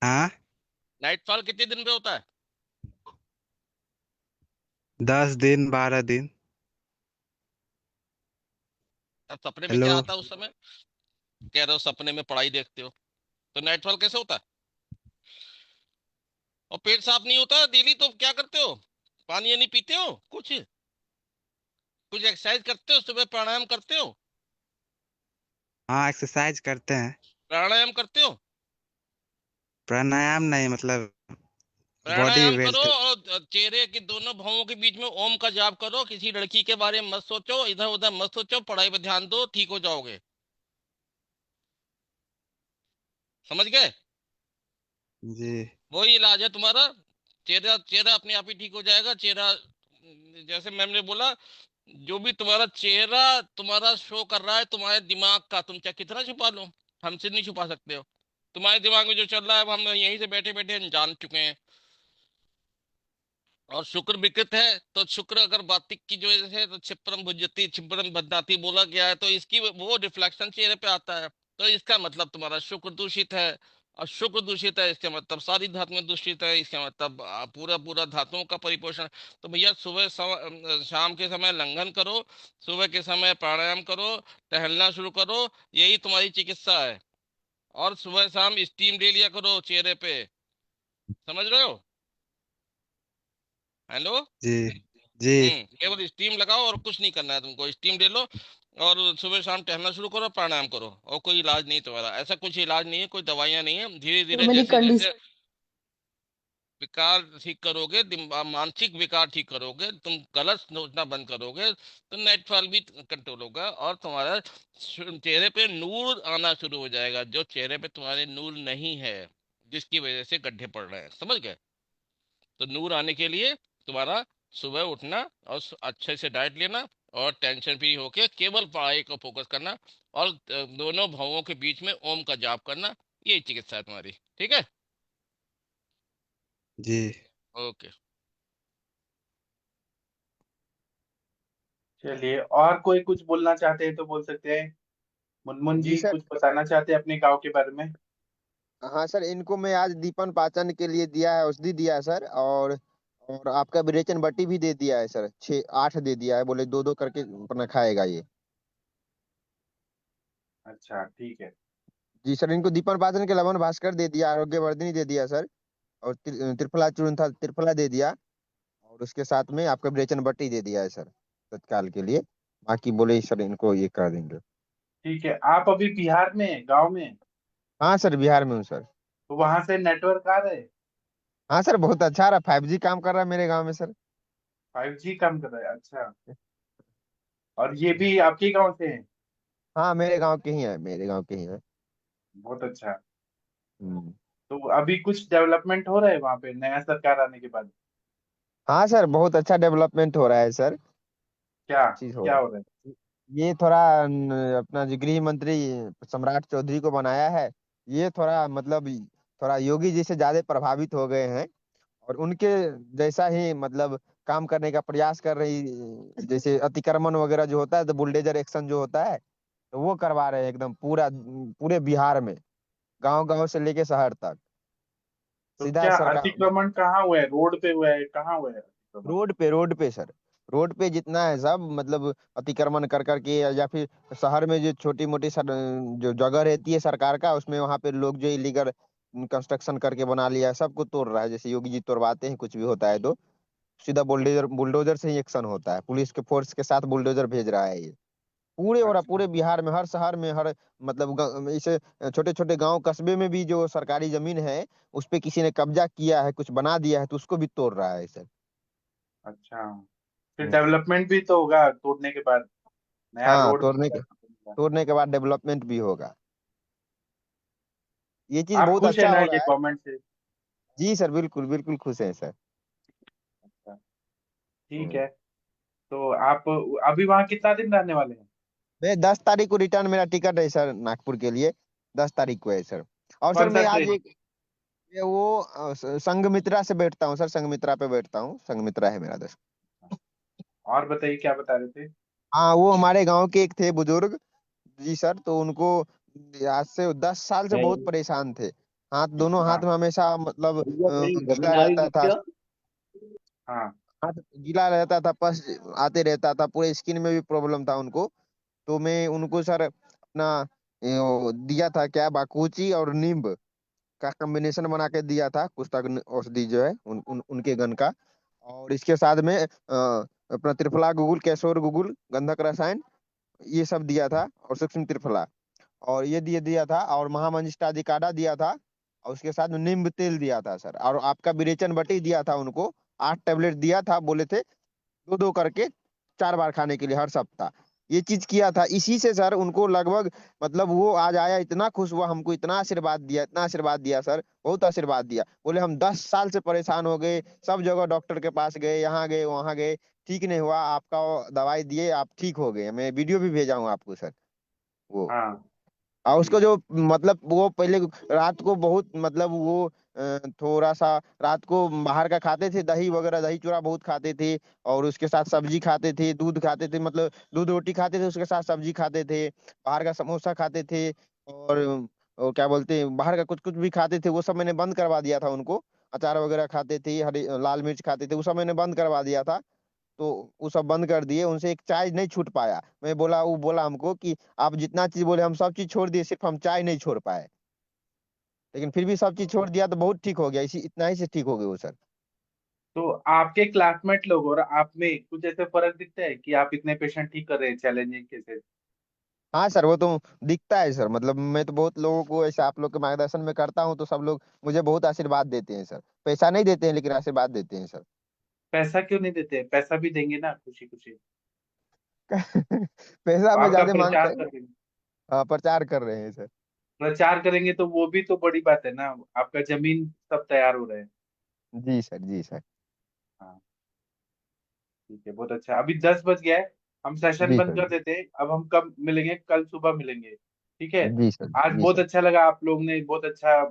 हाँ। नाइटफॉल कितने दिन पे होता है? 10 दिन 12 दिन। अब सपने में हेलो। क्या आता है उस समय? कह रहे हो सपने में पढ़ाई देखते हो, तो नाइटफॉल कैसे होता है? और पेट साफ नहीं होता डेली तो क्या करते हो? पानी नहीं पीते हो? कुछ एक्सरसाइज करते हो? सुबह प्राणायाम करते हो? हाँ एक्सरसाइज करते हैं। प्राणायाम करते हो? प्राणायाम नहीं मतलब बॉडी प्राणायाम करो वेल्थ। और चेहरे के दोनों भौहों के बीच में ओम का जाप करो। किसी लड़की के बारे में मत सोचो, इधर उधर मत सोचो, पढ़ाई पे ध्यान दो, ठीक हो जाओगे। समझ गए? जी। वही इलाज है तुम्हारा। चेहरा चेहरा अपने आप ही ठीक हो जाएगा। चेहरा जैसे मैम ने बोला, जो भी तुम्हारा चेहरा तुम्हारा शो कर रहा है तुम्हारे दिमाग का, तुम चाहे कितना छुपा लो, हमसे नहीं छुपा सकते हो। तुम्हारे दिमाग में जो चल रहा है वो हम यहीं से बैठे बैठे जान चुके हैं। और शुक्र विकृत है तो शुक्र अगर बातिक की जो है तो क्षिप्रम भुजती क्षिप्रम बदनाती बोला गया है, तो इसकी वो रिफ्लेक्शन चेहरे पे आता है। तो इसका मतलब तुम्हारा शुक्र दूषित है। और शुक्र दूषित है इसका मतलब सारी धातुएं दूषित है, इसका मतलब पूरा पूरा धातुओं का परिपोषण। तो भैया सुबह शाम के समय लंघन करो, सुबह के समय प्राणायाम करो, टहलना शुरू करो, यही तुम्हारी चिकित्सा है। और सुबह शाम स्टीम ले लिया करो चेहरे पे। समझ रहे हो? हेलो। जी। जी। केवल स्टीम लगाओ और कुछ नहीं करना है तुमको, स्टीम ले लो और सुबह शाम टहलना शुरू करो, प्राणायाम करो, और कोई इलाज नहीं तुम्हारा, ऐसा कुछ इलाज नहीं है, कोई दवाइयां नहीं है। धीरे धीरे मेरी जैसे कंडीशन। जैसे विकार ठीक करोगे, मानसिक विकार ठीक करोगे, तुम गलत सोचना बंद करोगे, तो नाइटफॉल भी कंट्रोल होगा और तुम्हारा चेहरे पे नूर आना शुरू हो जाएगा। जो चेहरे पे तुम्हारे नूर नहीं है, जिसकी वजह से गड्ढे पड़ रहे हैं, समझ गए? तो नूर आने के लिए तुम्हारा सुबह उठना और अच्छे से डाइट लेना और टेंशन फ्री होके केवल पढ़ाई को फोकस करना और दोनों भावों के बीच में ओम का जाप करना, यही चिकित्सा है तुम्हारी। ठीक है? जी। ओके। चलिए, और कोई कुछ बोलना चाहते हैं तो बोल सकते हैं। मुनमुन जी जी सर। कुछ बताना चाहते हैं अपने गांव के बारे में? हाँ सर, इनको मैं आज दीपन पाचन के लिए दिया है, औषधि दिया है सर। और आपका विरेचन बट्टी भी दे दिया है सर, 6 8 दे दिया है, बोले 2 2 करके अपना खाएगा ये। अच्छा ठीक है। जी सर, इनको दीपन पाचन के लवन भास्कर दे दिया, आरोग्य वर्धिनी दे दिया सर। और त्रिफला चूर्ण था, त्रिफला दे दिया। और उसके साथ में आपका विरेचन बट्टी दे दिया है सर, तत्काल के लिए। बाकी बोले सर इनको ये कर देंगे। ठीक है, आप अभी बिहार में गांव में, हाँ सर, बिहार में हूँ सर। तो वहां से नेटवर्क आ रहा है? हाँ सर, बहुत अच्छा रहा, 5G काम कर रहा है मेरे गांव में सर। 5G काम कर रहा है, अच्छा। और ये भी आपके गांव से है? हाँ, मेरे गांव के ही है, मेरे गांव के ही है। बहुत अच्छा। हम्म। तो अभी कुछ डेवलपमेंट हो रहा है वहां पे नया सरकार आने के बाद? हाँ सर, बहुत अच्छा डेवलपमेंट हो रहा है सर। क्या चीज हो क्या रहा हो रहा है? है। ये थोड़ा अपना जो गृह मंत्री सम्राट चौधरी को बनाया है, ये थोड़ा मतलब थोड़ा योगी जी से ज्यादा प्रभावित हो गए हैं, और उनके जैसा ही मतलब काम करने का प्रयास कर रही, जैसे अतिक्रमण वगैरह जो होता है तो बुलडोजर एक्शन जो होता है, तो वो करवा रहे हैं एकदम पूरा, पूरे बिहार में, गांव गांव से लेके शहर तक, तो सीधा क्या सरकार। अतिक्रमण कहाँ हुआ है? रोड पे हुआ है? कहाँ हुआ है अतिक्रमण? रोड पे सर, रोड पे जितना है सब मतलब अतिक्रमण कर करके, या फिर शहर में जो छोटी मोटी जो जगह रहती है सरकार का, उसमें वहां पे लोग जो इलीगल कंस्ट्रक्शन करके बना लिया है, सबको तोड़ रहा है। जैसे योगी जी तोड़वाते हैं कुछ भी होता है तो सीधा बुलडोजर बुलडोजर से ही एक्शन होता है, पुलिस के फोर्स के साथ बुलडोजर भेज रहा है ये। पूरे और अच्छा। पूरे बिहार में हर शहर में, हर मतलब इसे छोटे छोटे गांव कस्बे में भी जो सरकारी जमीन है, उस पे किसी ने कब्जा किया है, कुछ बना दिया है, तो उसको भी तोड़ रहा है सर। अच्छा, फिर डेवलपमेंट भी तो होगा तोड़ने के बाद, नया हाँ, रोड बनेगा। तोड़ने के बाद डेवलपमेंट भी होगा। ये चीज आप बहुत खुश है अच्छा ना हो ये रहा है। गवर्नमेंट से? जी सर, बिल्कुल बिल्कुल खुश हैं सर। अच्छा, ठीक हम्म। है। तो आप अभी वहाँ कितना दिन रहने वाले हैं? मैं 10 तारीख को रिटर्न, मेरा टिकट है सर नागपुर के लिए, 10 तारीख को है सर। और सर कौन सा मैं आज ट्रेन? एक, मैं वो संघमित्रा से बैठता हूँ सर, संघमित्रा पे बैठता हूँ, संघमित्रा है मेरा 10। और बताइए क्या बता रहे थे? हाँ, वो हमारे गांव के एक थे बुजुर्ग जी सर, तो उनको आज से 10 साल से बहुत परेशान थे। हाथ, दोनों हाथ हाँ। में हमेशा मतलब गीला रहता था, हाँ। हाथ गीला रहता था, पस आते रहता था, पूरे स्किन में भी प्रॉब्लम था उनको। तो मैं उनको सर अपना वो दिया था क्या, बाकुची और नींब का कॉम्बिनेशन बना के दिया था, कुछ औषधि जो है उनके गन का। और इसके साथ में अपना त्रिफला गुगुल, केशोर गुगुल, गंधक रसायन, ये सब दिया था, और सूक्ष्म त्रिफला, और ये दिया था, और महामंजिष्टादि काढ़ा दिया था, और उसके साथ में नींब तेल दिया था सर, और आपका विरेचन बटी दिया था उनको, 8 टैबलेट दिया था, बोले थे दो दो करके 4 बार खाने के लिए हर सप्ताह। ये चीज किया था, इसी से सर उनको लगभग मतलब वो आज आया, इतना खुश हुआ, हमको इतना आशीर्वाद दिया, इतना आशीर्वाद दिया सर, बहुत आशीर्वाद दिया। बोले हम 10 साल से परेशान हो गए, सब जगह डॉक्टर के पास गए, यहाँ गए वहां गए, ठीक नहीं हुआ, आपका वो दवाई दिए, आप ठीक हो गए, मैं वीडियो भी भेजा हूँ आपको सर वो। हाँ। और उसको जो मतलब वो पहले रात को बहुत मतलब वो थोड़ा सा रात को बाहर का खाते थे, दही वगैरह, दही चूड़ा बहुत खाते थे, और उसके साथ सब्जी खाते थे, दूध खाते थे, मतलब दूध रोटी खाते थे, उसके साथ सब्जी खाते थे, बाहर का समोसा खाते थे, और क्या बोलते हैं, बाहर का कुछ कुछ भी खाते थे, वो सब मैंने बंद करवा दिया था उनको। अचार वगैरह खाते थे, हरी लाल मिर्च खाते थे, वो सब मैंने बंद करवा दिया था। तो वो सब बंद कर दिए, उनसे एक चाय नहीं छूट पाया। मैं बोला, वो बोला हमको कि आप जितना चीज बोले हम सब चीज छोड़ दिए, सिर्फ हम चाय नहीं छोड़ पाए, लेकिन फिर भी सब चीज छोड़ दिया तो बहुत ठीक हो गया, इसी इतना ही से ठीक हो गए वो सर। तो आपके क्लासमेट लोग और आप में कुछ ऐसे फर्क दिखता है कि आप इतने पेशेंट ठीक कर रहे हैं चैलेंजिंग केसेस? हाँ सर, वो तो दिखता है सर, मतलब मैं तो बहुत लोगों को ऐसे आप लोग के मार्गदर्शन में करता हूँ, तो सब लोग मुझे बहुत आशीर्वाद देते हैं सर, पैसा नहीं देते हैं लेकिन आशीर्वाद देते हैं सर। पैसा क्यों नहीं देते? पैसा भी देंगे ना, खुशी खुशी। पैसा में आपका ज्यादा मांगते प्रचार हैं। करेंगे। हाँ, प्रचार कर रहे हैं सर। प्रचार करेंगे तो वो भी तो बड़ी बात है ना। आपका जमीन सब तैयार हो रहा है। जी सर, जी सर। हाँ, ठीक है, बहुत अच्छा। अभी 10 बज गया है, हम सेशन जी बंद सर। कर देते हैं। अब हम कब मिलेंगे? कल सुबह मिलेंगे, ठीक है? जी सर। आज जी बहुत सर। अच्छा लगा, आप लोग ने बहुत अच्छा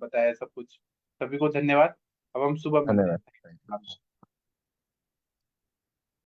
बताया सब कुछ। सभी को धन्यवाद। अब हम सुबह मिलते हैं। धन्यवाद। हाँ।